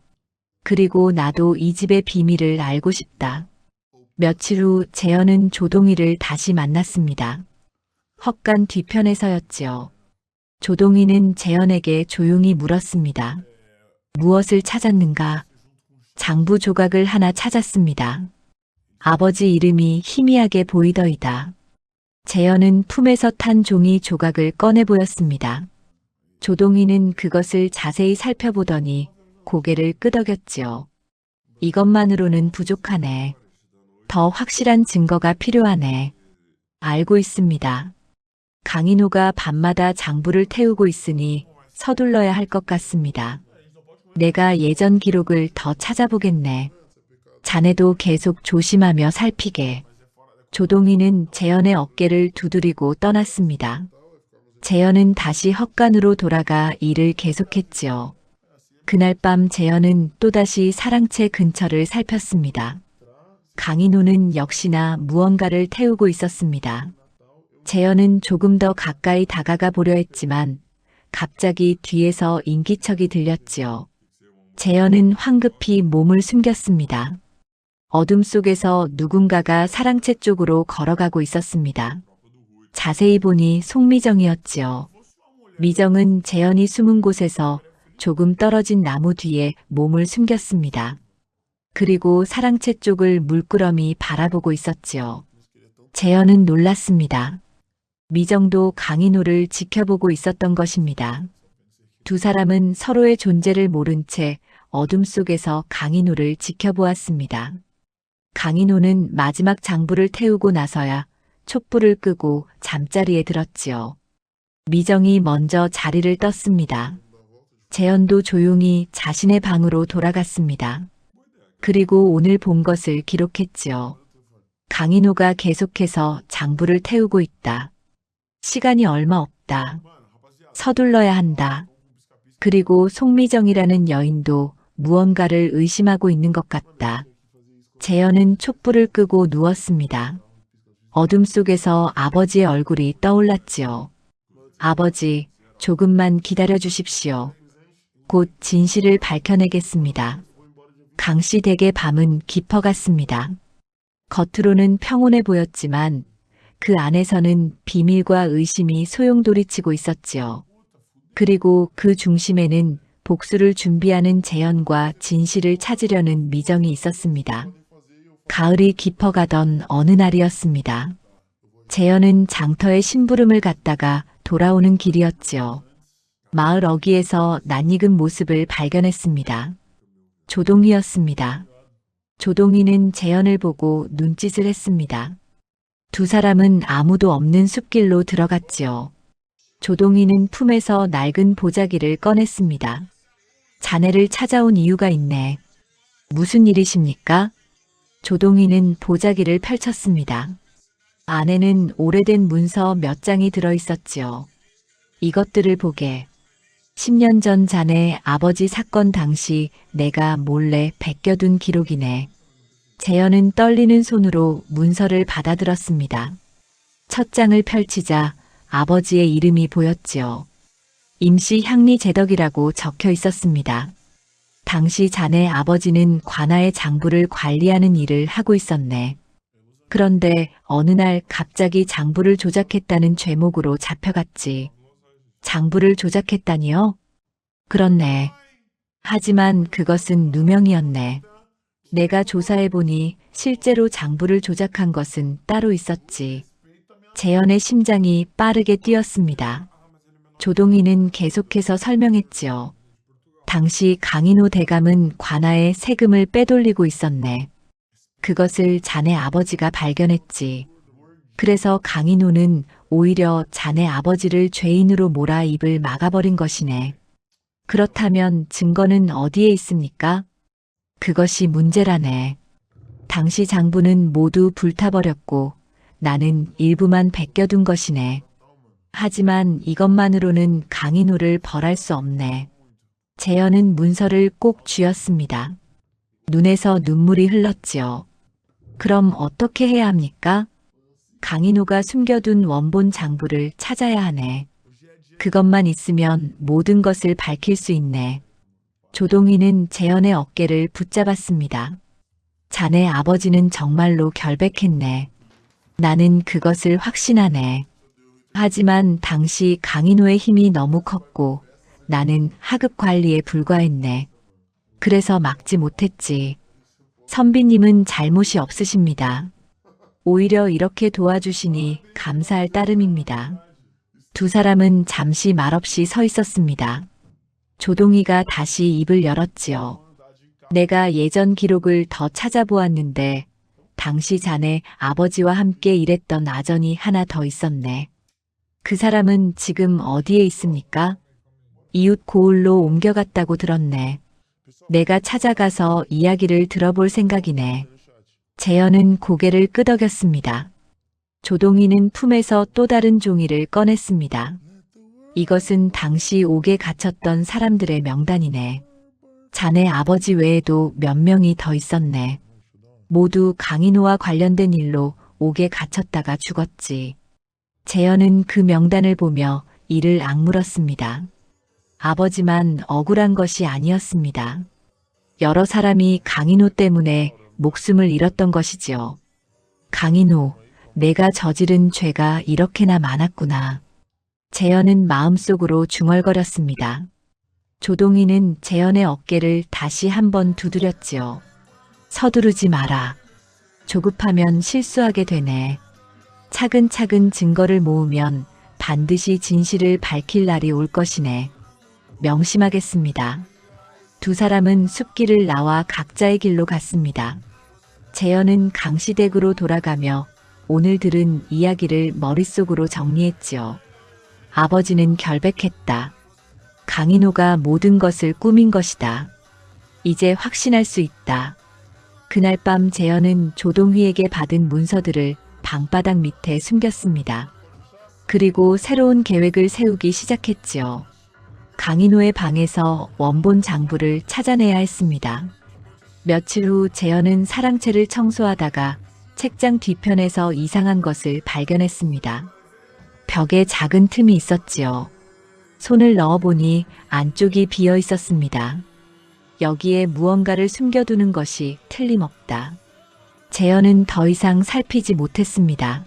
그리고 나도 이 집의 비밀을 알고 싶다. 며칠 후 재현은 조동희를 다시 만났습니다. 헛간 뒤편에 서였지요. 조동희는 재현에게 조용히 물었습니다. 무엇을 찾았는가? 장부 조각을 하나 찾았습니다. 아버지 이름이 희미하게 보이더이다. 재현은 품에서 탄 종이 조각을 꺼내 보였습니다. 조동희는 그것을 자세히 살펴보더니 고개를 끄덕였지요. 이것만으로는 부족하네. 더 확실한 증거가 필요하네. 알고 있습니다. 강인호가 밤마다 장부를 태우고 있으니 서둘러야 할 것 같습니다. 내가 예전 기록을 더 찾아보겠네. 자네도 계속 조심하며 살피게. 조동희는 재현의 어깨를 두드리고 떠났습니다. 재현은 다시 헛간으로 돌아가 일을 계속했지요. 그날 밤 재현은 또다시 사랑채 근처를 살폈습니다. 강인호는 역시나 무언가를 태우고 있었습니다. 재현은 조금 더 가까이 다가가 보려 했지만 갑자기 뒤에서 인기척이 들렸지요. 재현은 황급히 몸을 숨겼습니다. 어둠 속에서 누군가가 사랑채 쪽으로 걸어가고 있었습니다. 자세히 보니 송미정이었지요. 미정은 재현이 숨은 곳에서 조금 떨어진 나무 뒤에 몸을 숨겼습니다. 그리고 사랑채 쪽을 물끄러미 바라보고 있었지요. 재현은 놀랐습니다. 미정도 강인호를 지켜보고 있었던 것입니다. 두 사람은 서로의 존재를 모른 채 어둠 속에서 강인호를 지켜보았습니다. 강인호는 마지막 장부를 태우고 나서야 촛불을 끄고 잠자리에 들었지요. 미정이 먼저 자리를 떴습니다. 재현도 조용히 자신의 방으로 돌아갔습니다. 그리고 오늘 본 것을 기록했지요. 강인호가 계속해서 장부를 태우고 있다. 시간이 얼마 없다. 서둘러야 한다. 그리고 송미정이라는 여인도 무언가를 의심하고 있는 것 같다. 재현은 촛불을 끄고 누웠습니다. 어둠 속에서 아버지의 얼굴이 떠올랐지요. 아버지, 조금만 기다려 주십시오. 곧 진실을 밝혀내겠습니다. 강씨 댁의 밤은 깊어갔습니다. 겉으로는 평온해 보였지만 그 안에서는 비밀과 의심이 소용돌이치고 있었지요. 그리고 그 중심에는 복수를 준비하는 재현과 진실을 찾으려는 미정이 있었습니다. 가을이 깊어가던 어느 날이었습니다. 재현은 장터에 심부름을 갔다가 돌아오는 길이었지요. 마을 어귀에서 낯익은 모습을 발견했습니다. 조동희였습니다. 조동희는 재현을 보고 눈짓을 했습니다. 두 사람은 아무도 없는 숲길로 들어갔지요. 조동희는 품에서 낡은 보자기를 꺼냈습니다. 자네를 찾아온 이유가 있네. 무슨 일이십니까? 조동희는 보자기를 펼쳤습니다. 안에는 오래된 문서 몇 장이 들어 있었지요. 이것들을 보게. 10년 전 자네 아버지 사건 당시 내가 몰래 베껴둔 기록이네. 재현은 떨리는 손으로 문서를 받아들었습니다. 첫 장을 펼치자 아버지의 이름이 보였지요. 임시 향리제덕이라고 적혀 있었습니다. 당시 자네 아버지는 관아의 장부를 관리하는 일을 하고 있었네. 그런데 어느 날 갑자기 장부를 조작했다는 죄목으로 잡혀갔지. 장부를 조작했다니요? 그렇네. 하지만 그것은 누명이었네. 내가 조사해보니 실제로 장부를 조작한 것은 따로 있었지. 재현의 심장이 빠르게 뛰었습니다. 조동희는 계속해서 설명했지요. 당시 강인호 대감은 관아에 세금을 빼돌리고 있었네. 그것을 자네 아버지가 발견했지. 그래서 강인호는 오히려 자네 아버지를 죄인으로 몰아 입을 막아버린 것이네. 그렇다면 증거는 어디에 있습니까? 그것이 문제라네. 당시 장부는 모두 불타버렸고 나는 일부만 베껴둔 것이네. 하지만 이것만으로는 강인호를 벌할 수 없네. 재현은 문서를 꼭 쥐었습니다. 눈에서 눈물이 흘렀지요. 그럼 어떻게 해야 합니까? 강인호가 숨겨둔 원본 장부를 찾아야 하네. 그것만 있으면 모든 것을 밝힐 수 있네. 조동희는 재현의 어깨를 붙잡았습니다. 자네 아버지는 정말로 결백했네. 나는 그것을 확신하네. 하지만 당시 강인호의 힘이 너무 컸고 나는 하급 관리에 불과했네. 그래서 막지 못했지. 선비님은 잘못이 없으십니다. 오히려 이렇게 도와주시니 감사할 따름입니다. 두 사람은 잠시 말없이 서 있었습니다. 조동희가 다시 입을 열었지요. 내가 예전 기록을 더 찾아보았는데 당시 자네 아버지와 함께 일했던 아전이 하나 더 있었네. 그 사람은 지금 어디에 있습니까? 이웃 고을로 옮겨갔다고 들었네. 내가 찾아가서 이야기를 들어볼 생각이네. 재현은 고개를 끄덕였습니다. 조동희는 품에서 또 다른 종이를 꺼냈습니다. 이것은 당시 옥에 갇혔던 사람들의 명단이네. 자네 아버지 외에도 몇 명이 더 있었네. 모두 강인호와 관련된 일로 옥에 갇혔다가 죽었지. 재현은 그 명단을 보며 이를 악물었습니다. 아버지만 억울한 것이 아니었습니다. 여러 사람이 강인호 때문에 목숨을 잃었던 것이지요. 강인호, 내가 저지른 죄가 이렇게나 많았구나. 재현은 마음속으로 중얼거렸습니다. 조동희는 재현의 어깨를 다시 한번 두드렸지요. 서두르지 마라. 조급하면 실수하게 되네. 차근차근 증거를 모으면 반드시 진실을 밝힐 날이 올 것이네. 명심하겠습니다. 두 사람은 숲길을 나와 각자의 길로 갔습니다. 재현은 강시댁으로 돌아가며 오늘 들은 이야기를 머릿속으로 정리했지요. 아버지는 결백했다. 강인호가 모든 것을 꾸민 것이다. 이제 확신할 수 있다. 그날 밤 재현은 조동휘에게 받은 문서들을 방바닥 밑에 숨겼습니다. 그리고 새로운 계획을 세우기 시작했지요. 강인호의 방에서 원본 장부를 찾아내야 했습니다. 며칠 후 재현은 사랑채를 청소하다가 책장 뒤편에서 이상한 것을 발견했습니다. 벽에 작은 틈이 있었지요. 손을 넣어보니 안쪽이 비어 있었습니다. 여기에 무언가를 숨겨두는 것이 틀림없다. 재현은 더 이상 살피지 못했습니다.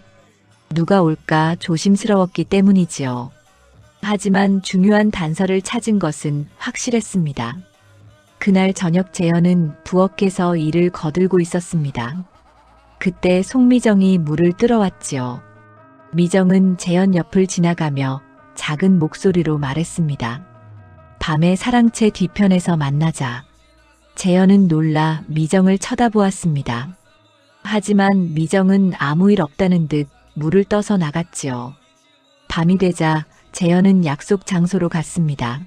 누가 올까 조심스러웠기 때문이지요. 하지만 중요한 단서를 찾은 것은 확실했습니다. 그날 저녁 재현은 부엌에서 일을 거들고 있었습니다. 그때 송미정이 물을 뜨러왔지요. 미정은 재현 옆을 지나가며 작은 목소리로 말했습니다. 밤에 사랑채 뒤편에서 만나자. 재현은 놀라 미정을 쳐다보았습니다. 하지만 미정은 아무 일 없다는 듯 물을 떠서 나갔지요. 밤이 되자 재현은 약속 장소로 갔습니다.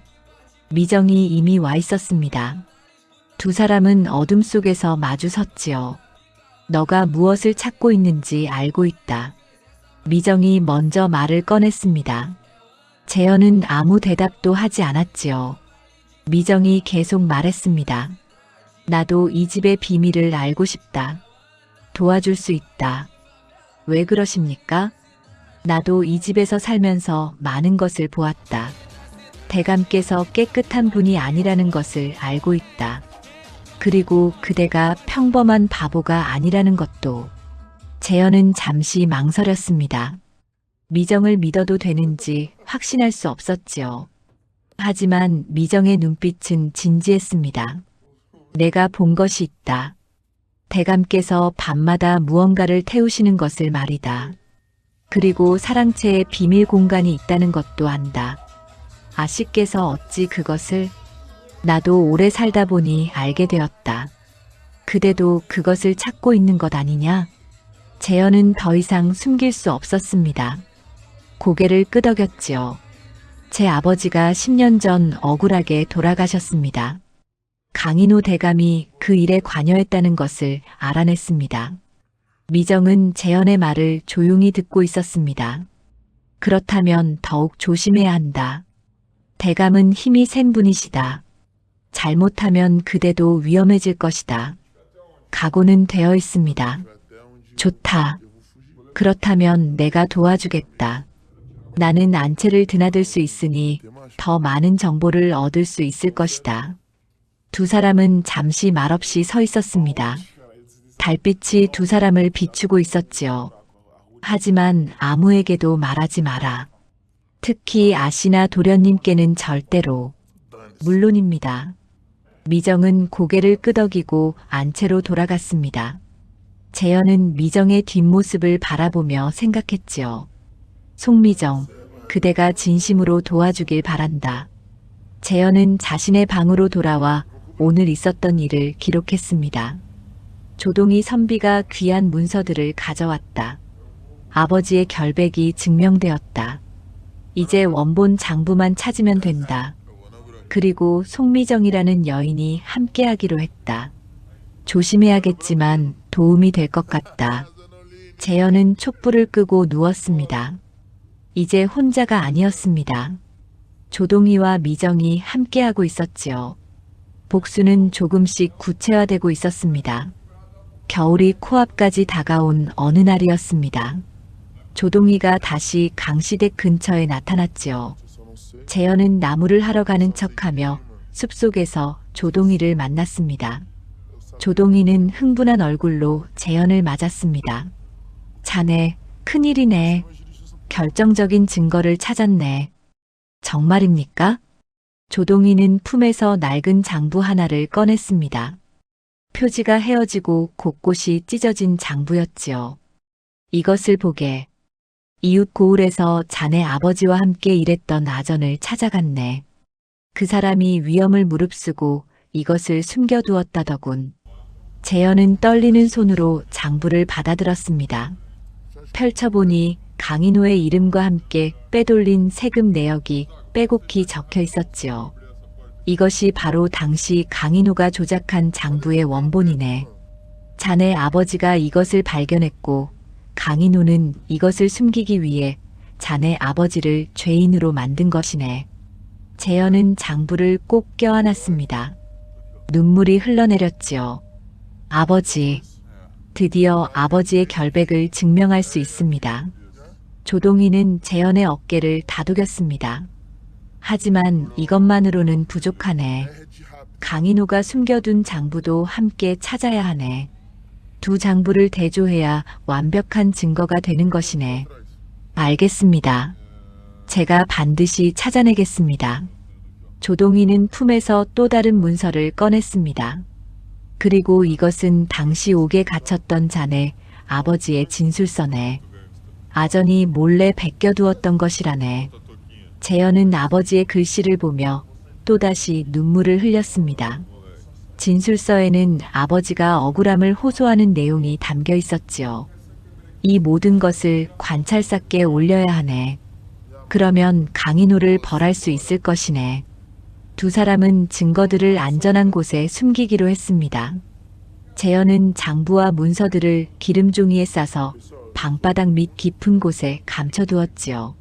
미정이 이미 와 있었습니다. 두 사람은 어둠 속에서 마주 섰지요. 너가 무엇을 찾고 있는지 알고 있다. 미정이 먼저 말을 꺼냈습니다. 재현은 아무 대답도 하지 않았지요. 미정이 계속 말했습니다. 나도 이 집의 비밀을 알고 싶다. 도와줄 수 있다. 왜 그러십니까? 나도 이 집에서 살면서 많은 것을 보았다. 대감께서 깨끗한 분이 아니라는 것을 알고 있다. 그리고 그대가 평범한 바보가 아니라는 것도. 재현은 잠시 망설였습니다. 미정을 믿어도 되는지 확신할 수 없었지요. 하지만 미정의 눈빛은 진지했습니다. 내가 본 것이 있다. 대감께서 밤마다 무언가를 태우시는 것을 말이다. 그리고 사랑채에 비밀 공간이 있다는 것도 안다. 아씨께서 어찌 그것을? 나도 오래 살다 보니 알게 되었다. 그대도 그것을 찾고 있는 것 아니냐? 재현은 더 이상 숨길 수 없었습니다. 고개를 끄덕였지요. 제 아버지가 10년 전 억울하게 돌아가셨습니다. 강인호 대감이 그 일에 관여했다는 것을 알아냈습니다. 미정은 재현의 말을 조용히 듣고 있었습니다. 그렇다면 더욱 조심해야 한다. 대감은 힘이 센 분이시다. 잘못하면 그대도 위험해질 것이다. 각오는 되어 있습니다. 좋다. 그렇다면 내가 도와주겠다. 나는 안채를 드나들 수 있으니 더 많은 정보를 얻을 수 있을 것이다. 두 사람은 잠시 말없이 서 있었습니다. 달빛이 두 사람을 비추고 있었지요. 하지만 아무에게도 말하지 마라. 특히 아씨나 도련님께는 절대로. 물론입니다. 미정은 고개를 끄덕이고 안채로 돌아갔습니다. 재현은 미정의 뒷모습을 바라보며 생각했지요. 송미정, 그대가 진심으로 도와주길 바란다. 재현은 자신의 방으로 돌아와 오늘 있었던 일을 기록했습니다. 조동희 선비가 귀한 문서들을 가져왔다. 아버지의 결백이 증명되었다. 이제 원본 장부만 찾으면 된다. 그리고 송미정이라는 여인이 함께하기로 했다. 조심해야겠지만 도움이 될 것 같다. 재현은 촛불을 끄고 누웠습니다. 이제 혼자가 아니었습니다. 조동희와 미정이 함께하고 있었지요. 복수는 조금씩 구체화되고 있었습니다. 겨울이 코앞까지 다가온 어느 날이었습니다. 조동희가 다시 강시댁 근처에 나타났지요. 재현은 나무를 하러 가는 척하며 숲속에서 조동희를 만났습니다. 조동희는 흥분한 얼굴로 재현을 맞았습니다. 자네, 큰일이네. 결정적인 증거를 찾았네. 정말입니까? 조동희는 품에서 낡은 장부 하나를 꺼냈습니다. 표지가 헤어지고 곳곳이 찢어진 장부였지요. 이것을 보게. 이웃 고을에서 자네 아버지와 함께 일했던 아전을 찾아갔네. 그 사람이 위험을 무릅쓰고 이것을 숨겨두었다더군. 재현은 떨리는 손으로 장부를 받아들었습니다. 펼쳐보니 강인호의 이름과 함께 빼돌린 세금 내역이 빼곡히 적혀 있었지요. 이것이 바로 당시 강인호가 조작한 장부의 원본이네. 자네 아버지가 이것을 발견했고 강인호는 이것을 숨기기 위해 자네 아버지를 죄인으로 만든 것이네. 재현은 장부를 꼭 껴안았습니다. 눈물이 흘러내렸지요. 아버지, 드디어 아버지의 결백을 증명할 수 있습니다. 조동희는 재현의 어깨를 다독였습니다. 하지만 이것만으로는 부족하네. 강인호가 숨겨둔 장부도 함께 찾아야 하네. 두 장부를 대조해야 완벽한 증거가 되는 것이네. 알겠습니다. 제가 반드시 찾아내겠습니다. 조동희는 품에서 또 다른 문서를 꺼냈습니다. 그리고 이것은 당시 옥에 갇혔던 자네 아버지의 진술서네. 아전이 몰래 베껴두었던 것이라네. 재현은 아버지의 글씨를 보며 또다시 눈물을 흘렸습니다. 진술서에는 아버지가 억울함을 호소하는 내용이 담겨 있었지요. 이 모든 것을 관찰사께 올려야 하네. 그러면 강인호를 벌할 수 있을 것이네. 두 사람은 증거들을 안전한 곳에 숨기기로 했습니다. 재현은 장부와 문서들을 기름종이에 싸서 방바닥 밑 깊은 곳에 감춰두었지요.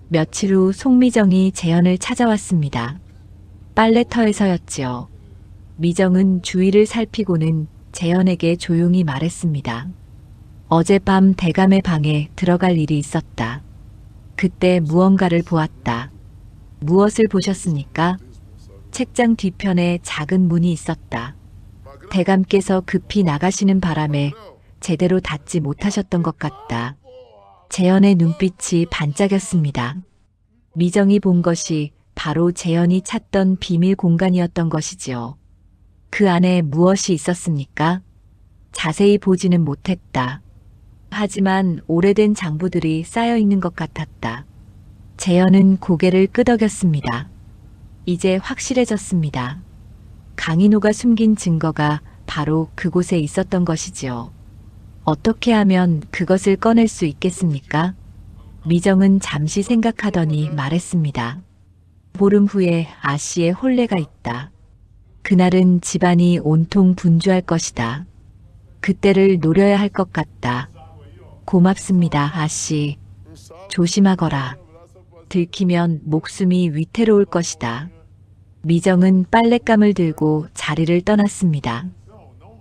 며칠 후 송미정이 재현을 찾아왔습니다. 빨래터에서였지요. 미정은 주위를 살피고는 재현에게 조용히 말했습니다. 어젯밤 대감의 방에 들어갈 일이 있었다. 그때 무언가를 보았다. 무엇을 보셨습니까? 책장 뒤편에 작은 문이 있었다. 대감께서 급히 나가시는 바람에 제대로 닫지 못하셨던 것 같다. 재현의 눈빛이 반짝였습니다. 미정이 본 것이 바로 재현이 찾던 비밀 공간이었던 것이지요. 그 안에 무엇이 있었습니까? 자세히 보지는 못했다. 하지만 오래된 장부들이 쌓여 있는 것 같았다. 재현은 고개를 끄덕였습니다. 이제 확실해졌습니다. 강인호가 숨긴 증거가 바로 그곳에 있었던 것이지요. 어떻게 하면 그것을 꺼낼 수 있겠습니까? 미정은 잠시 생각하더니 말했습니다. 보름 후에 아씨의 혼례가 있다. 그날은 집안이 온통 분주할 것이다. 그때를 노려야 할 것 같다. 고맙습니다, 아씨. 조심하거라. 들키면 목숨이 위태로울 것이다. 미정은 빨랫감을 들고 자리를 떠났습니다.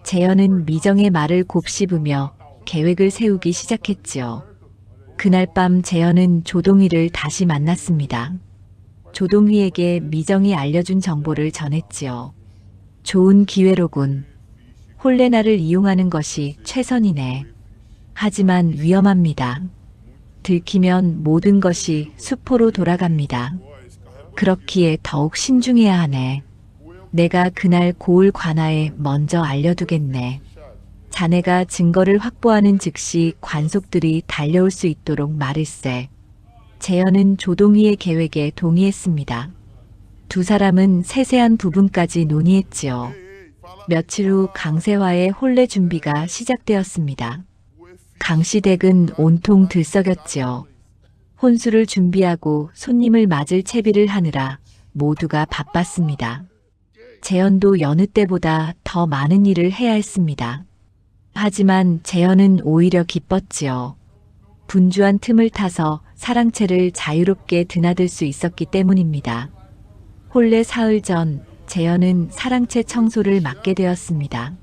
재현은 미정의 말을 곱씹으며 계획을 세우기 시작했지요. 그날 밤 재현은 조동희를 다시 만났습니다. 조동희에게 미정이 알려준 정보를 전했지요. 좋은 기회로군. 혼례날을 이용하는 것이 최선이네. 하지만 위험합니다. 들키면 모든 것이 수포로 돌아갑니다. 그렇기에 더욱 신중해야 하네. 내가 그날 고을 관아에 먼저 알려두겠네. 자네가 증거를 확보하는 즉시 관속들이 달려올 수 있도록 말일세. 재현은 조동희의 계획에 동의했습니다. 두 사람은 세세한 부분까지 논의했지요. 며칠 후 강세화의 혼례 준비가 시작되었습니다. 강씨 댁은 온통 들썩였지요. 혼수를 준비하고 손님을 맞을 채비를 하느라 모두가 바빴습니다. 재현도 여느 때보다 더 많은 일을 해야 했습니다. 하지만 재현은 오히려 기뻤지요. 분주한 틈을 타서 사랑채를 자유롭게 드나들 수 있었기 때문입니다. 혼례 사흘 전 재현은 사랑채 청소를 맡게 되었습니다.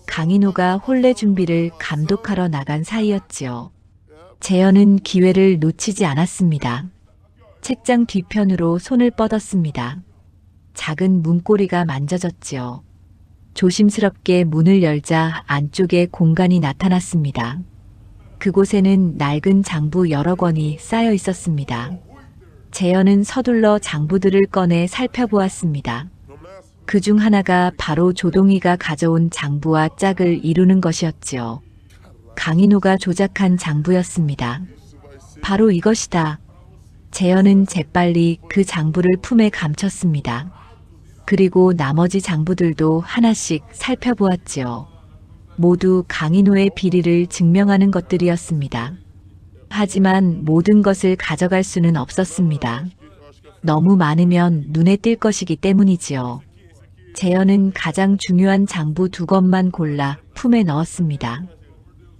강인호가 혼례 준비를 감독하러 나간 사이였지요. 재현은 기회를 놓치지 않았습니다. 책장 뒤편으로 손을 뻗었습니다. 작은 문고리가 만져졌지요. 조심스럽게 문을 열자 안쪽에 공간이 나타났습니다. 그곳에는 낡은 장부 여러 권이 쌓여 있었습니다. 재현은 서둘러 장부들을 꺼내 살펴보았습니다. 그중 하나가 바로 조동희가 가져온 장부와 짝을 이루는 것이었지요. 강인호가 조작한 장부였습니다. 바로 이것이다. 재현은 재빨리 그 장부를 품에 감췄습니다. 그리고 나머지 장부들도 하나씩 살펴보았지요. 모두 강인호의 비리를 증명하는 것들이었습니다. 하지만 모든 것을 가져갈 수는 없었습니다. 너무 많으면 눈에 띌 것이기 때문이지요. 재현은 가장 중요한 장부 2권만 골라 품에 넣었습니다.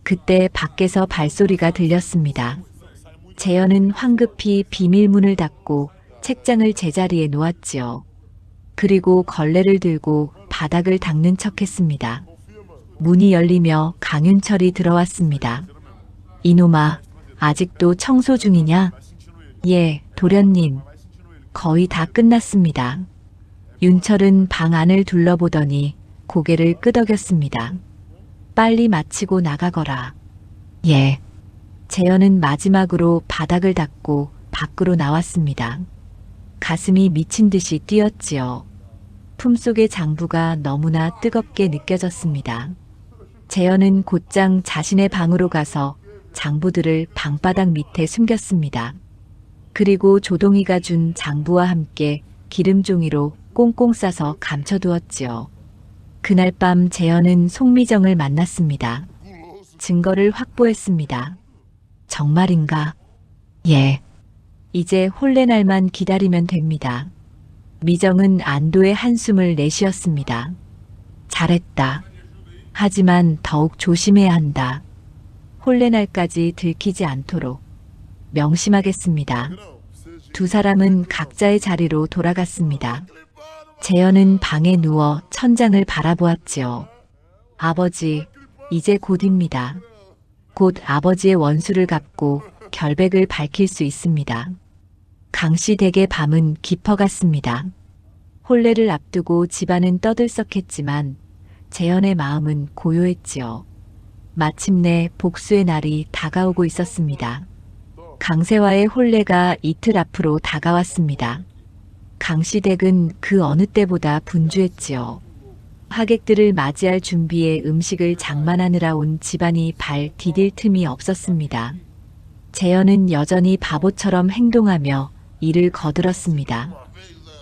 그때 밖에서 발소리가 들렸습니다. 재현은 황급히 비밀문을 닫고 책장을 제자리에 놓았지요. 그리고 걸레를 들고 바닥을 닦는 척했습니다. 문이 열리며 강윤철이 들어왔습니다. 이놈아, 아직도 청소 중이냐? 예, 도련님. 거의 다 끝났습니다. 윤철은 방 안을 둘러보더니 고개를 끄덕였습니다. 빨리 마치고 나가거라. 예. 재현은 마지막으로 바닥을 닦고 밖으로 나왔습니다. 가슴이 미친 듯이 뛰었지요. 품속의 장부가 너무나 뜨겁게 느껴졌습니다. 재현은 곧장 자신의 방으로 가서 장부들을 방바닥 밑에 숨겼습니다. 그리고 조동희가 준 장부와 함께 기름종이로 꽁꽁 싸서 감춰두었지요. 그날 밤 재현은 송미정을 만났습니다. 증거를 확보했습니다. 정말인가? 예. 이제 혼례 날만 기다리면 됩니다. 미정은 안도의 한숨을 내쉬었습니다. 잘했다. 하지만 더욱 조심해야 한다. 혼례 날까지 들키지 않도록 명심하겠습니다. 두 사람은 각자의 자리로 돌아갔습니다. 재현은 방에 누워 천장을 바라보았지요. 아버지, 이제 곧입니다. 곧 아버지의 원수를 갚고 결백을 밝힐 수 있습니다. 강씨 댁의 밤은 깊어갔습니다. 혼례를 앞두고 집안은 떠들썩했지만 재현의 마음은 고요했지요. 마침내 복수의 날이 다가오고 있었습니다. 강세화의 혼례가 이틀 앞으로 다가왔습니다. 강씨 댁은 그 어느 때보다 분주했지요. 하객들을 맞이할 준비에 음식을 장만하느라 온 집안이 발 디딜 틈이 없었습니다. 재현은 여전히 바보처럼 행동하며 일을 거들었습니다.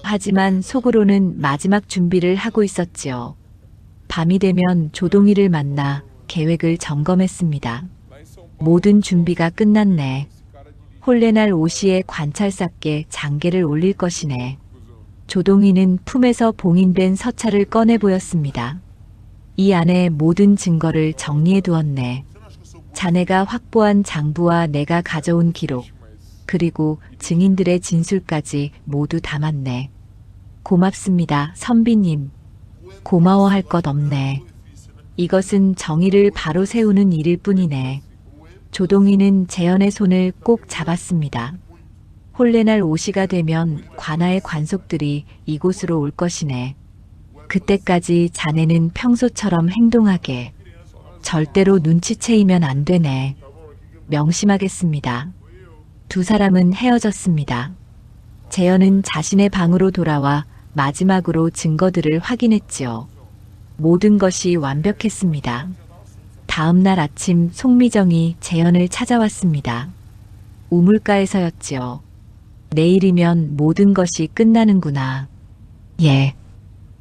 하지만 속으로는 마지막 준비를 하고 있었지요. 밤이 되면 조동희를 만나 계획을 점검했습니다. 모든 준비가 끝났네. 혼례날 오시에 관찰사께 장계를 올릴 것이네. 조동희는 품에서 봉인된 서찰을 꺼내 보였습니다. 이 안에 모든 증거를 정리해 두었네. 자네가 확보한 장부와 내가 가져온 기록, 그리고 증인들의 진술까지 모두 담았네. 고맙습니다, 선비님. 고마워할 것 없네. 이것은 정의를 바로 세우는 일일 뿐이네. 조동희는 재현의 손을 꼭 잡았습니다. 혼례날 오시가 되면 관아의 관속들이 이곳으로 올 것이네. 그때까지 자네는 평소처럼 행동하게. 절대로 눈치채이면 안 되네. 명심하겠습니다. 두 사람은 헤어졌습니다. 재현은 자신의 방으로 돌아와 마지막으로 증거들을 확인했지요. 모든 것이 완벽했습니다. 다음 날 아침 송미정이 재현을 찾아왔습니다. 우물가에서였지요. 내일이면 모든 것이 끝나는구나. 예.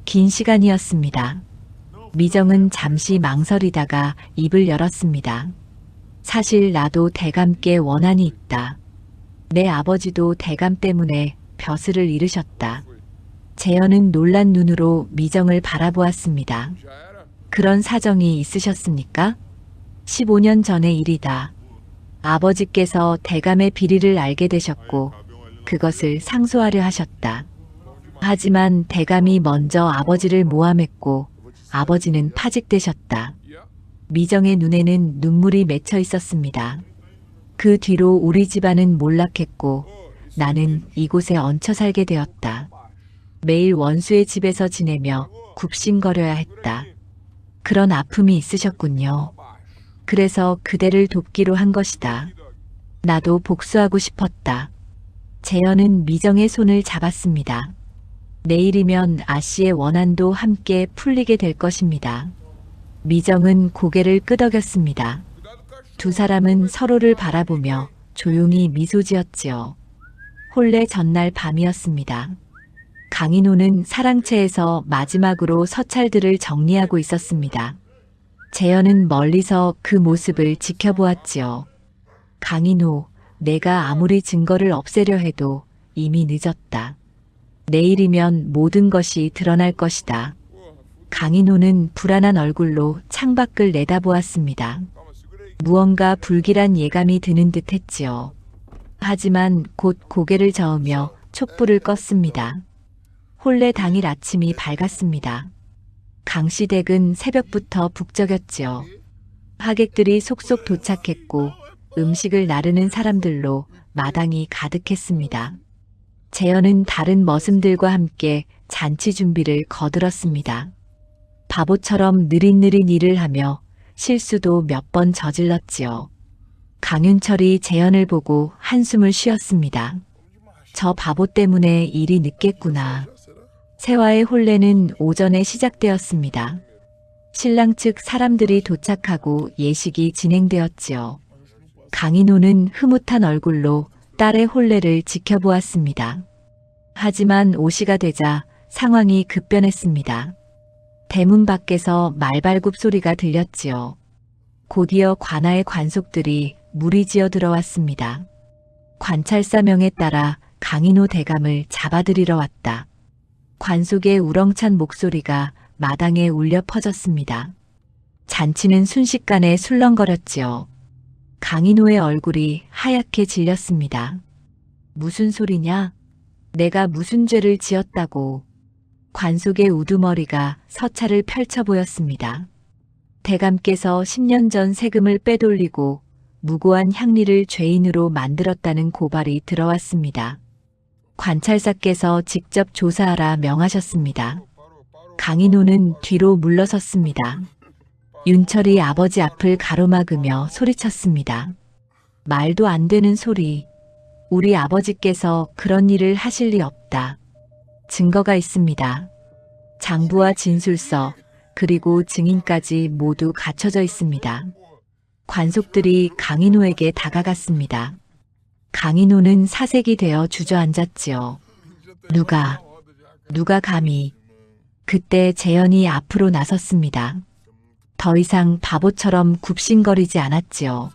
긴 시간이었습니다. 미정은 잠시 망설이다가 입을 열었습니다. 사실 나도 대감께 원한이 있다. 내 아버지도 대감 때문에 벼슬을 잃으셨다. 재현은 놀란 눈으로 미정을 바라보았습니다. 그런 사정이 있으셨습니까? 15년 전의 일이다. 아버지께서 대감의 비리를 알게 되셨고 그것을 상소하려 하셨다. 하지만 대감이 먼저 아버지를 모함했고 아버지는 파직되셨다. 미정의 눈에는 눈물이 맺혀 있었습니다. 그 뒤로 우리 집안은 몰락했고 나는 이곳에 얹혀 살게 되었다. 매일 원수의 집에서 지내며 굽신거려야 했다. 그런 아픔이 있으셨군요. 그래서 그대를 돕기로 한 것이다. 나도 복수하고 싶었다. 재현은 미정의 손을 잡았습니다. 내일이면 아씨의 원한도 함께 풀리게 될 것입니다. 미정은 고개를 끄덕였습니다. 두 사람은 서로를 바라보며 조용히 미소 지었지요. 혼례 전날 밤이었습니다. 강인호는 사랑채에서 마지막으로 서찰들을 정리하고 있었습니다. 재현은 멀리서 그 모습을 지켜보았지요. 강인호, 내가 아무리 증거를 없애려 해도 이미 늦었다. 내일이면 모든 것이 드러날 것이다. 강인호는 불안한 얼굴로 창밖을 내다보았습니다. 무언가 불길한 예감이 드는 듯 했지요. 하지만 곧 고개를 저으며 촛불을 껐습니다. 혼례 당일 아침이 밝았습니다. 강시댁은 새벽부터 북적였지요. 하객들이 속속 도착했고 음식을 나르는 사람들로 마당이 가득했습니다. 재현은 다른 머슴들과 함께 잔치 준비를 거들었습니다. 바보처럼 느릿느릿 일을 하며 실수도 몇 번 저질렀지요. 강윤철이 재현을 보고 한숨을 쉬었습니다. 저 바보 때문에 일이 늦겠구나. 세화의 혼례는 오전에 시작되었습니다. 신랑 측 사람들이 도착하고 예식이 진행되었지요. 강인호는 흐뭇한 얼굴로 딸의 혼례를 지켜보았습니다. 하지만 오시가 되자 상황이 급변했습니다. 대문 밖에서 말발굽 소리가 들렸지요. 곧이어 관아의 관속들이 무리지어 들어왔습니다. 관찰사 명에 따라 강인호 대감을 잡아들이러 왔다. 관속의 우렁찬 목소리가 마당에 울려 퍼졌습니다. 잔치는 순식간에 술렁거렸지요. 강인호의 얼굴이 하얗게 질렸습니다. 무슨 소리냐? 내가 무슨 죄를 지었다고. 관속의 우두머리가 서찰을 펼쳐 보였습니다. 대감께서 10년 전 세금을 빼돌리고 무고한 향리를 죄인으로 만들었다는 고발이 들어왔습니다. 관찰사께서 직접 조사하라 명하셨습니다. 강인호는 뒤로 물러섰습니다. 윤철이 아버지 앞을 가로막으며 소리쳤습니다. 말도 안 되는 소리. 우리 아버지께서 그런 일을 하실 리 없다. 증거가 있습니다. 장부와 진술서, 그리고 증인까지 모두 갖춰져 있습니다. 관속들이 강인호에게 다가갔습니다. 강인호는 사색이 되어 주저앉았지요. 누가 감히. 그때 재현이 앞으로 나섰습니다. 더 이상 바보처럼 굽신거리지 않았지요.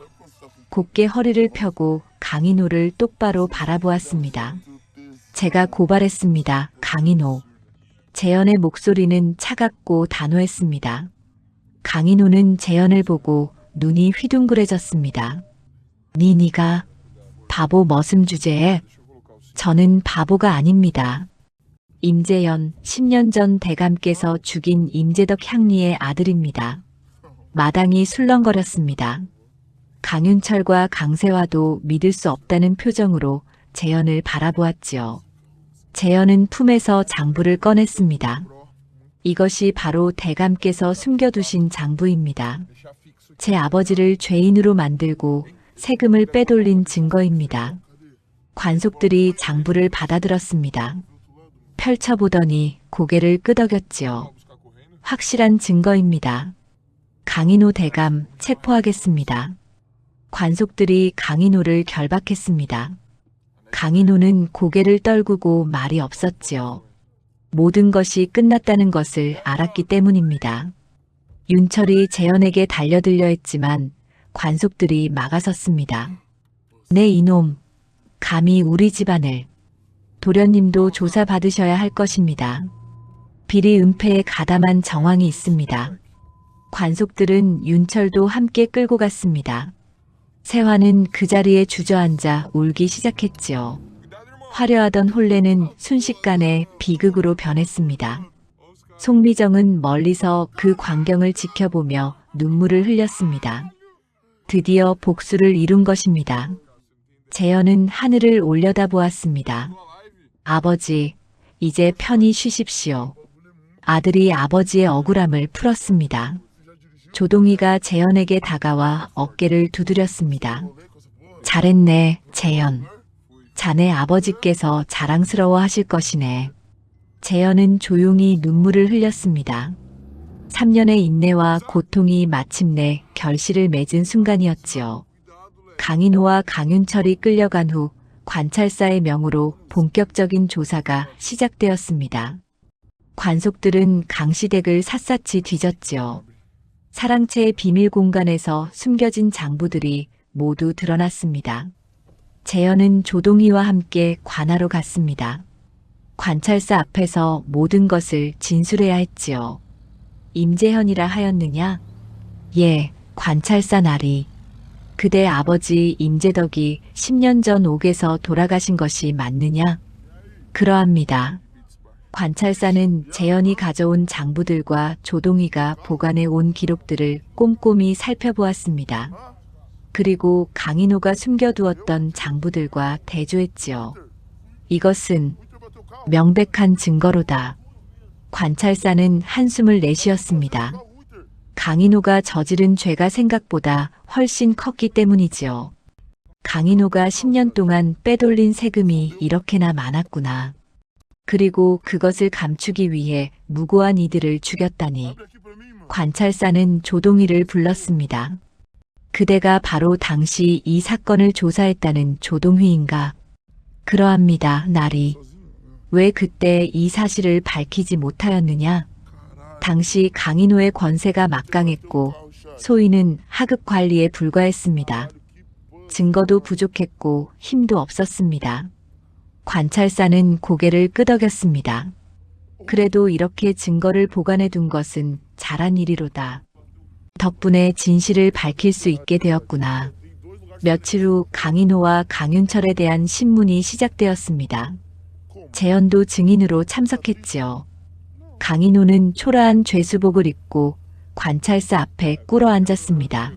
곧게 허리를 펴고 강인호를 똑바로 바라보았습니다. 제가 고발했습니다. 강인호. 재현의 목소리는 차갑고 단호했습니다. 강인호는 재현을 보고 눈이 휘둥그레졌습니다. 네가 바보 머슴 주제에. 저는 바보가 아닙니다. 임재현, 10년 전 대감께서 죽인 임재덕 향리의 아들입니다. 마당이 술렁거렸습니다. 강윤철과 강세화도 믿을 수 없다는 표정으로 재현을 바라보았지요. 재현은 품에서 장부를 꺼냈습니다. 이것이 바로 대감께서 숨겨두신 장부입니다. 제 아버지를 죄인으로 만들고 세금을 빼돌린 증거입니다. 관속들이 장부를 받아들었습니다. 펼쳐보더니 고개를 끄덕였지요. 확실한 증거입니다. 강인호 대감 체포하겠습니다. 관속들이 강인호를 결박했습니다. 강인호는 고개를 떨구고 말이 없었지요. 모든 것이 끝났다는 것을 알았기 때문입니다. 윤철이 재현에게 달려들려 했지만 관속들이 막아섰습니다. 네 이놈, 감히 우리 집안을. 도련님도 조사받으셔야 할 것입니다. 비리 은폐에 가담한 정황이 있습니다. 관속들은 윤철도 함께 끌고 갔습니다. 세화는 그 자리에 주저앉아 울기 시작했지요. 화려하던 혼례는 순식간에 비극으로 변했습니다. 송미정은 멀리서 그 광경을 지켜보며 눈물을 흘렸습니다. 드디어 복수를 이룬 것입니다. 재현은 하늘을 올려다보았습니다. 아버지, 이제 편히 쉬십시오. 아들이 아버지의 억울함을 풀었습니다. 조동희가 재현에게 다가와 어깨를 두드렸습니다. 잘했네, 재현. 자네 아버지께서 자랑스러워 하실 것이네. 재현은 조용히 눈물을 흘렸습니다. 3년의 인내와 고통이 마침내 결실을 맺은 순간이었지요. 강인호와 강윤철이 끌려간 후 관찰사의 명으로 본격적인 조사가 시작되었습니다. 관속들은 강시댁을 샅샅이 뒤졌지요. 사랑채의 비밀 공간에서 숨겨진 장부들이 모두 드러났습니다. 재현은 조동희와 함께 관하로 갔습니다. 관찰사 앞에서 모든 것을 진술해야 했지요. 임재현이라 하였느냐? 예, 관찰사 나리. 그대 아버지 임재덕이 10년 전 옥에서 돌아가신 것이 맞느냐? 그러합니다. 관찰사는 재현이 가져온 장부들과 조동희가 보관해 온 기록들을 꼼꼼히 살펴보았습니다. 그리고 강인호가 숨겨두었던 장부들과 대조했지요. 이것은 명백한 증거로다. 관찰사는 한숨을 내쉬었습니다. 강인호가 저지른 죄가 생각보다 훨씬 컸기 때문이지요. 강인호가 10년 동안 빼돌린 세금이 이렇게나 많았구나. 그리고 그것을 감추기 위해 무고한 이들을 죽였다니. 관찰사는 조동희를 불렀습니다. 그대가 바로 당시 이 사건을 조사했다는 조동휘인가? 그러합니다, 나리. 왜 그때 이 사실을 밝히지 못하였느냐? 당시 강인호의 권세가 막강했고 소위는 하급 관리에 불과했습니다. 증거도 부족했고 힘도 없었습니다. 관찰사는 고개를 끄덕였습니다. 그래도 이렇게 증거를 보관해 둔 것은 잘한 일이로다. 덕분에 진실을 밝힐 수 있게 되었구나. 며칠 후 강인호와 강윤철에 대한 신문이 시작되었습니다. 재현도 증인으로 참석했지요. 강인호는 초라한 죄수복을 입고 관찰사 앞에 꿇어 앉았습니다.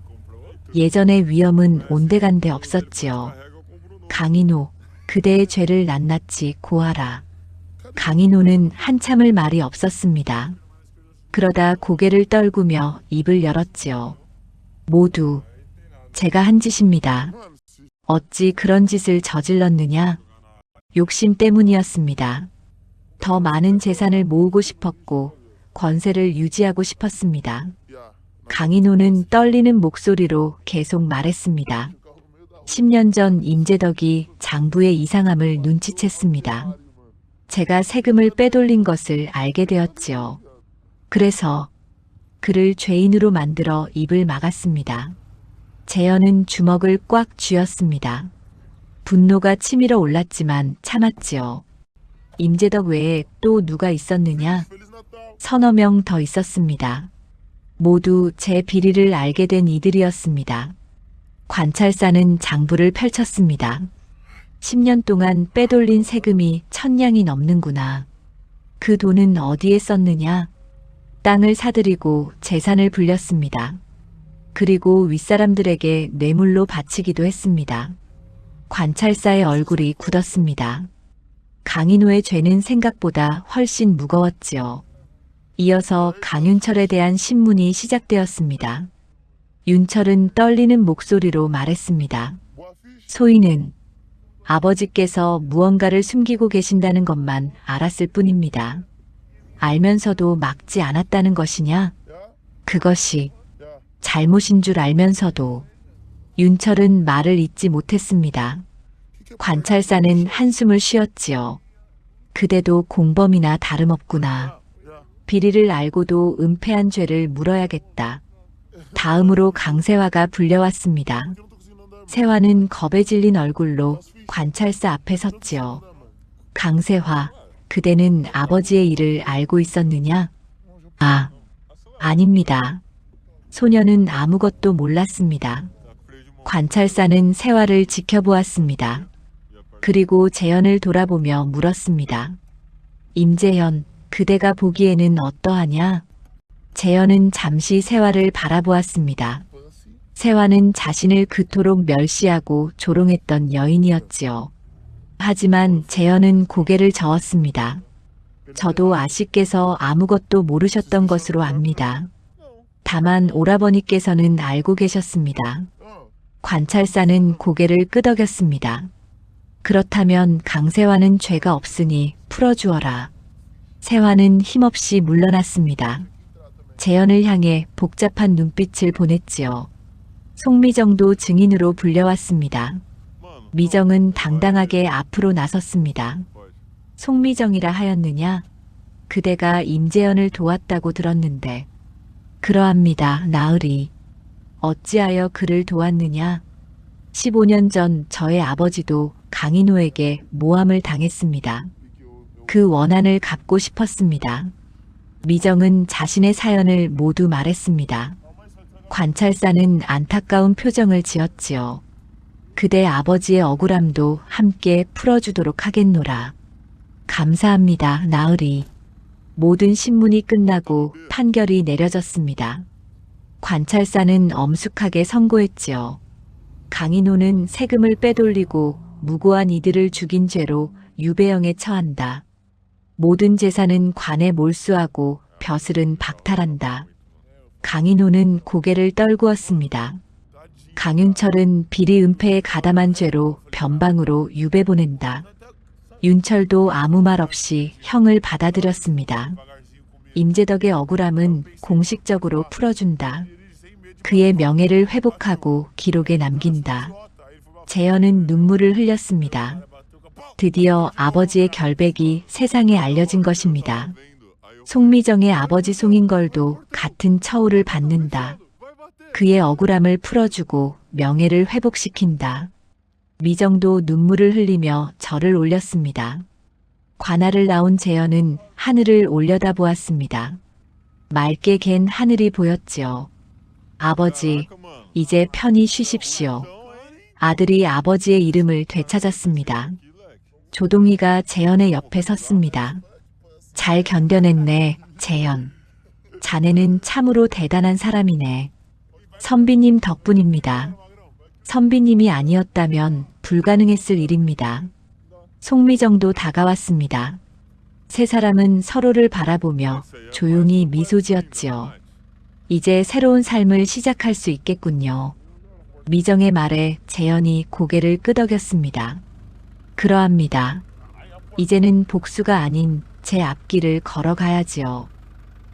예전의 위엄은 온데간데 없었지요. 강인호, 그대의 죄를 낱낱이 고하라. 강인호는 한참을 말이 없었습니다. 그러다 고개를 떨구며 입을 열었지요. 모두 제가 한 짓입니다. 어찌 그런 짓을 저질렀느냐? 욕심 때문이었습니다. 더 많은 재산을 모으고 싶었고 권세를 유지하고 싶었습니다. 강인호는 떨리는 목소리로 계속 말했습니다. 10년 전 임재덕이 장부의 이상함을 눈치챘습니다. 제가 세금을 빼돌린 것을 알게 되었지요. 그래서 그를 죄인으로 만들어 입을 막았습니다. 재현은 주먹을 꽉 쥐었습니다. 분노가 치밀어 올랐지만 참았지요. 임재덕 외에 또 누가 있었느냐? 서너 명 더 있었습니다. 모두 제 비리를 알게 된 이들이었습니다. 관찰사는 장부를 펼쳤습니다. 10년 동안 빼돌린 세금이 1000냥이 넘는구나. 그 돈은 어디에 썼느냐? 땅을 사들이고 재산을 불렸습니다. 그리고 윗사람들에게 뇌물로 바치기도 했습니다. 관찰사의 얼굴이 굳었습니다. 강인호의 죄는 생각보다 훨씬 무거웠지요. 이어서 강윤철에 대한 신문이 시작되었습니다. 윤철은 떨리는 목소리로 말했습니다. 소희는 아버지께서 무언가를 숨기고 계신다는 것만 알았을 뿐입니다. 알면서도 막지 않았다는 것이냐? 그것이 잘못인 줄 알면서도 윤철은 말을 잇지 못했습니다. 관찰사는 한숨을 쉬었지요. 그대도 공범이나 다름없구나. 비리를 알고도 은폐한 죄를 물어야겠다. 다음으로 강세화가 불려왔습니다. 세화는 겁에 질린 얼굴로 관찰사 앞에 섰지요. 강세화, 그대는 아버지의 일을 알고 있었느냐? 아, 아닙니다. 소녀는 아무것도 몰랐습니다. 관찰사는 세화를 지켜보았습니다. 그리고 재현을 돌아보며 물었습니다. 임재현, 그대가 보기에는 어떠하냐? 재현은 잠시 세화를 바라보았습니다. 세화는 자신을 그토록 멸시하고 조롱했던 여인이었지요. 하지만 재현은 고개를 저었습니다. 저도 아씨께서 아무것도 모르셨던 것으로 압니다. 다만 오라버니께서는 알고 계셨습니다. 관찰사는 고개를 끄덕였습니다. 그렇다면 강세화는 죄가 없으니 풀어주어라. 세화는 힘없이 물러났습니다. 재현을 향해 복잡한 눈빛을 보냈지요. 송미정도 증인으로 불려왔습니다. 미정은 당당하게 앞으로 나섰습니다. 송미정이라 하였느냐? 그대가 임재현을 도왔다고 들었는데. 그러합니다, 나으리. 어찌하여 그를 도왔느냐? 15년 전 저의 아버지도 강인호에게 모함을 당했습니다. 그 원한을 갚고 싶었습니다. 미정은 자신의 사연을 모두 말했습니다. 관찰사는 안타까운 표정을 지었지요. 그대 아버지의 억울함도 함께 풀어주도록 하겠노라. 감사합니다, 나으리. 모든 신문이 끝나고 판결이 내려졌습니다. 관찰사는 엄숙하게 선고했지요. 강인호는 세금을 빼돌리고 무고한 이들을 죽인 죄로 유배형에 처한다. 모든 재산은 관에 몰수하고 벼슬은 박탈한다. 강인호는 고개를 떨구었습니다. 강윤철은 비리 은폐에 가담한 죄로 변방으로 유배 보낸다. 윤철도 아무 말 없이 형을 받아들였습니다. 임재덕의 억울함은 공식적으로 풀어준다. 그의 명예를 회복하고 기록에 남긴다. 재현은 눈물을 흘렸습니다. 드디어 아버지의 결백이 세상에 알려진 것입니다. 송미정의 아버지 송인걸도 같은 처우를 받는다. 그의 억울함을 풀어주고 명예를 회복시킨다. 미정도 눈물을 흘리며 절을 올렸습니다. 관아를 나온 재현은 하늘을 올려다보았습니다. 맑게 갠 하늘이 보였지요. 아버지, 이제 편히 쉬십시오. 아들이 아버지의 이름을 되찾았습니다. 조동희가 재현의 옆에 섰습니다. 잘 견뎌냈네, 재현. 자네는 참으로 대단한 사람이네. 선비님 덕분입니다. 선비님이 아니었다면 불가능했을 일입니다. 송미정도 다가왔습니다. 세 사람은 서로를 바라보며 조용히 미소 지었지요. 이제 새로운 삶을 시작할 수 있겠군요. 미정의 말에 재현이 고개를 끄덕였습니다. 그러합니다. 이제는 복수가 아닌 제 앞길을 걸어가야지요.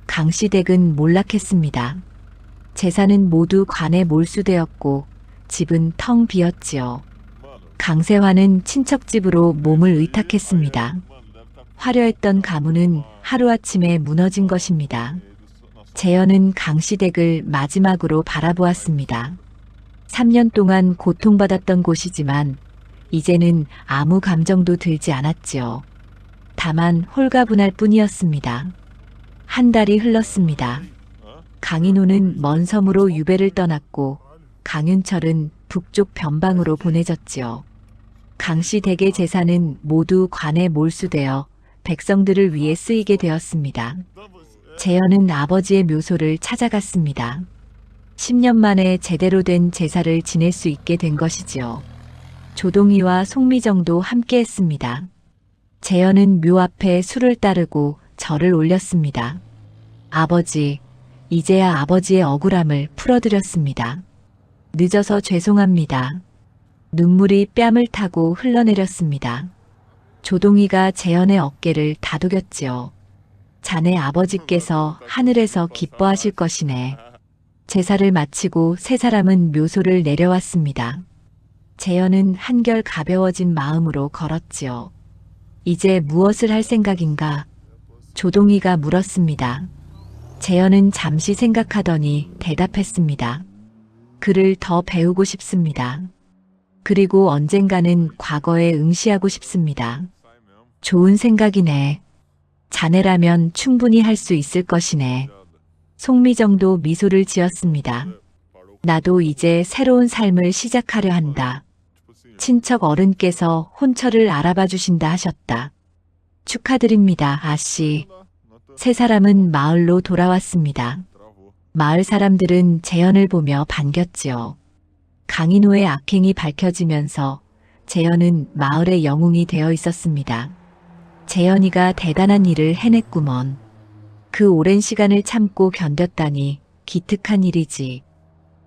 강씨댁은 몰락했습니다. 재산은 모두 관에 몰수되었고 집은 텅 비었지요. 강세화는 친척집으로 몸을 의탁했습니다. 화려했던 가문은 하루아침에 무너진 것입니다. 재현은 강씨댁을 마지막으로 바라보았습니다. 3년 동안 고통받았던 곳이지만 이제는 아무 감정도 들지 않았지요. 다만 홀가분할 뿐이었습니다. 한 달이 흘렀습니다. 강인호는 먼 섬으로 유배를 떠났고 강윤철은 북쪽 변방으로 보내졌지요. 강씨 댁의 재산은 모두 관에 몰수되어 백성들을 위해 쓰이게 되었습니다. 재현은 아버지의 묘소를 찾아갔습니다. 10년 만에 제대로 된 제사를 지낼 수 있게 된 것이지요. 조동희와 송미정도 함께했습니다. 재현은 묘 앞에 술을 따르고 절을 올렸습니다. 아버지, 이제야 아버지의 억울함을 풀어드렸습니다. 늦어서 죄송합니다. 눈물이 뺨을 타고 흘러내렸습니다. 조동희가 재현의 어깨를 다독였지요. 자네 아버지께서 하늘에서 기뻐하실 것이네. 제사를 마치고 세 사람은 묘소를 내려왔습니다. 재현은 한결 가벼워진 마음으로 걸었지요. 이제 무엇을 할 생각인가? 조동희가 물었습니다. 재현은 잠시 생각하더니 대답했습니다. 글을 더 배우고 싶습니다. 그리고 언젠가는 과거에 응시하고 싶습니다. 좋은 생각이네. 자네라면 충분히 할 수 있을 것이네. 송미정도 미소를 지었습니다. 나도 이제 새로운 삶을 시작하려 한다. 친척 어른께서 혼처를 알아봐 주신다 하셨다. 축하드립니다, 아씨. 세 사람은 마을로 돌아왔습니다. 마을 사람들은 재현을 보며 반겼지요. 강인호의 악행이 밝혀지면서 재현은 마을의 영웅이 되어 있었습니다. 재현이가 대단한 일을 해냈구먼. 그 오랜 시간을 참고 견뎠다니 기특한 일이지.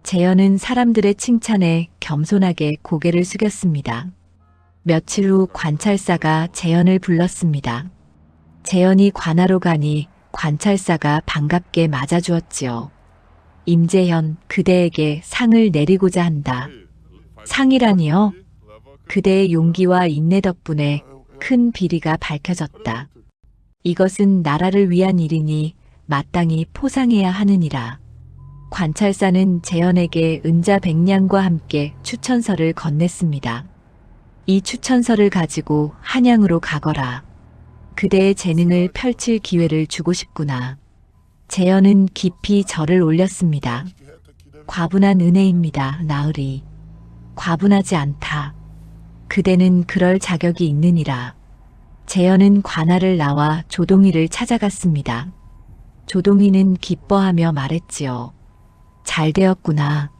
재현은 사람들의 칭찬에 겸손하게 고개를 숙였습니다. 며칠 후 관찰사가 재현을 불렀습니다. 재현이 관하로 가니 관찰사가 반갑게 맞아주었지요. 임재현, 그대에게 상을 내리고자 한다. 상이라니요? 그대의 용기와 인내 덕분에 큰 비리가 밝혀졌다. 이것은 나라를 위한 일이니 마땅히 포상해야 하느니라. 관찰사는 재현에게 은자 100냥과 함께 추천서를 건넸습니다. 이 추천서를 가지고 한양으로 가거라. 그대의 재능을 펼칠 기회를 주고 싶구나. 재현은 깊이 절을 올렸습니다. 과분한 은혜입니다, 나으리. 과분하지 않다. 그대는 그럴 자격이 있느니라. 재현은 관할을 나와 조동희를 찾아갔습니다. 조동희는 기뻐하며 말했지요. 잘 되었구나.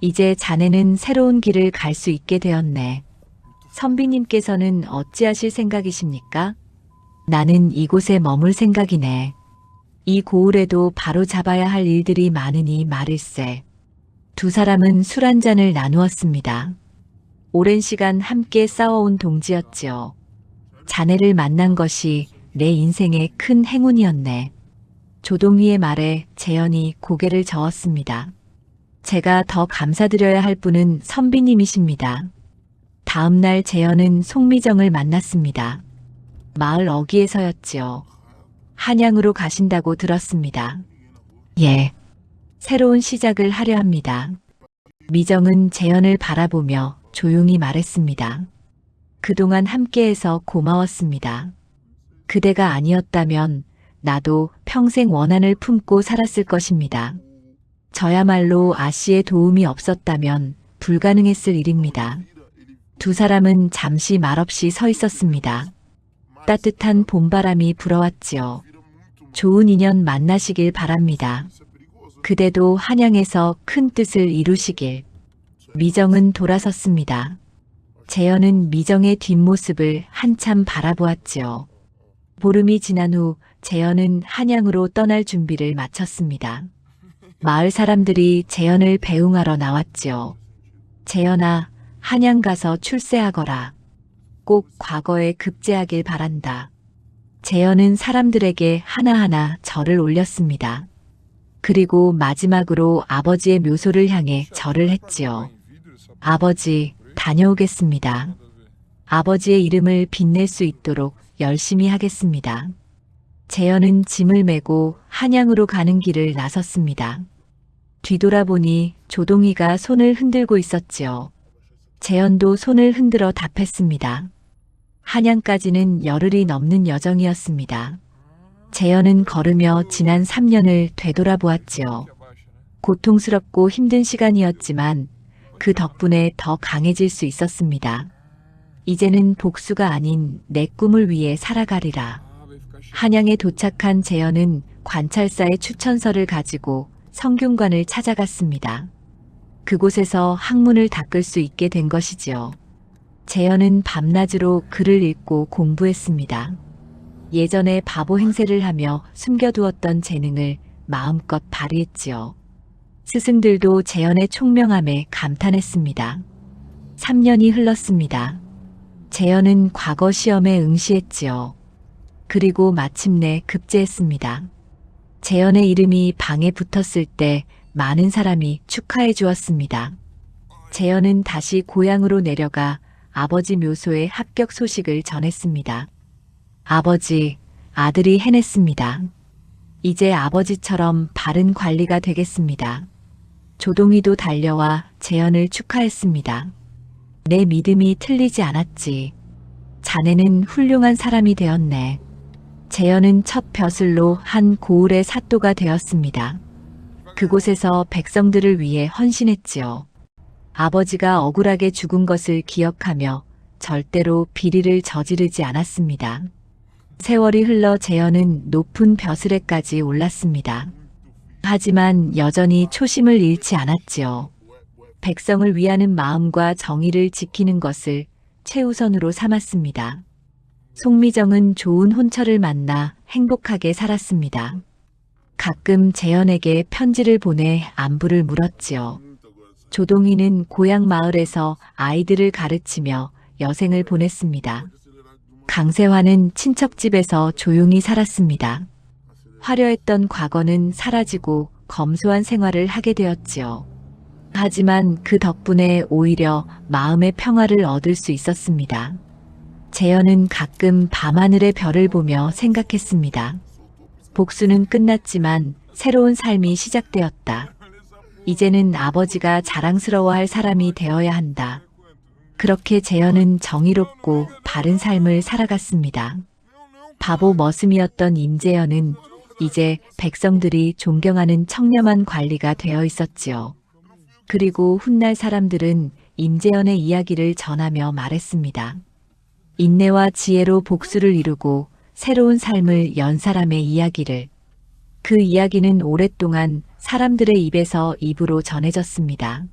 이제 자네는 새로운 길을 갈 수 있게 되었네. 선비님께서는 어찌하실 생각이십니까? 나는 이곳에 머물 생각이네. 이 고을에도 바로 잡아야 할 일들이 많으니 말일세. 두 사람은 술 한 잔을 나누었습니다. 오랜 시간 함께 싸워온 동지였지요. 자네를 만난 것이 내 인생의 큰 행운이었네. 조동희의 말에 재현이 고개를 저었습니다. 제가 더 감사드려야 할 분은 선비님이십니다. 다음 날 재현은 송미정을 만났습니다. 마을 어귀에서였지요. 한양으로 가신다고 들었습니다. 예. 새로운 시작을 하려 합니다. 미정은 재현을 바라보며 조용히 말했습니다. 그동안 함께해서 고마웠습니다. 그대가 아니었다면 나도 평생 원한을 품고 살았을 것입니다. 저야말로 아씨의 도움이 없었다면 불가능했을 일입니다. 두 사람은 잠시 말없이 서 있었습니다. 따뜻한 봄바람이 불어왔지요. 좋은 인연 만나시길 바랍니다. 그대도 한양에서 큰 뜻을 이루시길. 미정은 돌아섰습니다. 재현은 미정의 뒷모습을 한참 바라보았지요. 보름이 지난 후 재현은 한양으로 떠날 준비를 마쳤습니다. 마을 사람들이 재현을 배웅하러 나왔지요. 재현아, 한양 가서 출세하거라. 꼭 과거에 급제하길 바란다. 재현은 사람들에게 하나하나 절을 올렸습니다. 그리고 마지막으로 아버지의 묘소를 향해 절을 했지요. 아버지, 다녀오겠습니다. 아버지의 이름을 빛낼 수 있도록 열심히 하겠습니다. 재현은 짐을 메고 한양으로 가는 길을 나섰습니다. 뒤돌아보니 조동희가 손을 흔들고 있었지요. 재현도 손을 흔들어 답했습니다. 한양까지는 열흘이 넘는 여정이었습니다. 재현은 걸으며 지난 3년을 되돌아보았지요. 고통스럽고 힘든 시간이었지만 그 덕분에 더 강해질 수 있었습니다. 이제는 복수가 아닌 내 꿈을 위해 살아가리라. 한양에 도착한 재현은 관찰사의 추천서를 가지고 성균관을 찾아갔습니다. 그곳에서 학문을 닦을 수 있게 된 것이지요. 재현은 밤낮으로 글을 읽고 공부했습니다. 예전에 바보 행세를 하며 숨겨두었던 재능을 마음껏 발휘했지요. 스승들도 재현의 총명함에 감탄했습니다. 3년이 흘렀습니다. 재현은 과거 시험에 응시했지요. 그리고 마침내 급제했습니다. 재현의 이름이 방에 붙었을 때 많은 사람이 축하해 주었습니다. 재현은 다시 고향으로 내려가 아버지 묘소에 합격 소식을 전했습니다. 아버지, 아들이 해냈습니다. 이제 아버지처럼 바른 관리가 되겠습니다. 조동희도 달려와 재현을 축하했습니다. 내 믿음이 틀리지 않았지. 자네는 훌륭한 사람이 되었네. 재현은 첫 벼슬로 한 고을의 사또가 되었습니다. 그곳에서 백성들을 위해 헌신했지요. 아버지가 억울하게 죽은 것을 기억하며 절대로 비리를 저지르지 않았습니다. 세월이 흘러 재현은 높은 벼슬에까지 올랐습니다. 하지만 여전히 초심을 잃지 않았지요. 백성을 위하는 마음과 정의를 지키는 것을 최우선으로 삼았습니다. 송미정은 좋은 혼처를 만나 행복하게 살았습니다. 가끔 재현에게 편지를 보내 안부를 물었지요. 조동희는 고향 마을에서 아이들을 가르치며 여생을 보냈습니다. 강세환은 친척집에서 조용히 살았습니다. 화려했던 과거는 사라지고 검소한 생활을 하게 되었지요. 하지만 그 덕분에 오히려 마음의 평화를 얻을 수 있었습니다. 재현은 가끔 밤하늘의 별을 보며 생각했습니다. 복수는 끝났지만 새로운 삶이 시작되었다. 이제는 아버지가 자랑스러워할 사람이 되어야 한다. 그렇게 재현은 정의롭고 바른 삶을 살아갔습니다. 바보 머슴이었던 임재현은 이제 백성들이 존경하는 청렴한 관리가 되어 있었지요. 그리고 훗날 사람들은 임재현의 이야기를 전하며 말했습니다. 인내와 지혜로 복수를 이루고 새로운 삶을 연 사람의 이야기를. 그 이야기는 오랫동안 사람들의 입에서 입으로 전해졌습니다.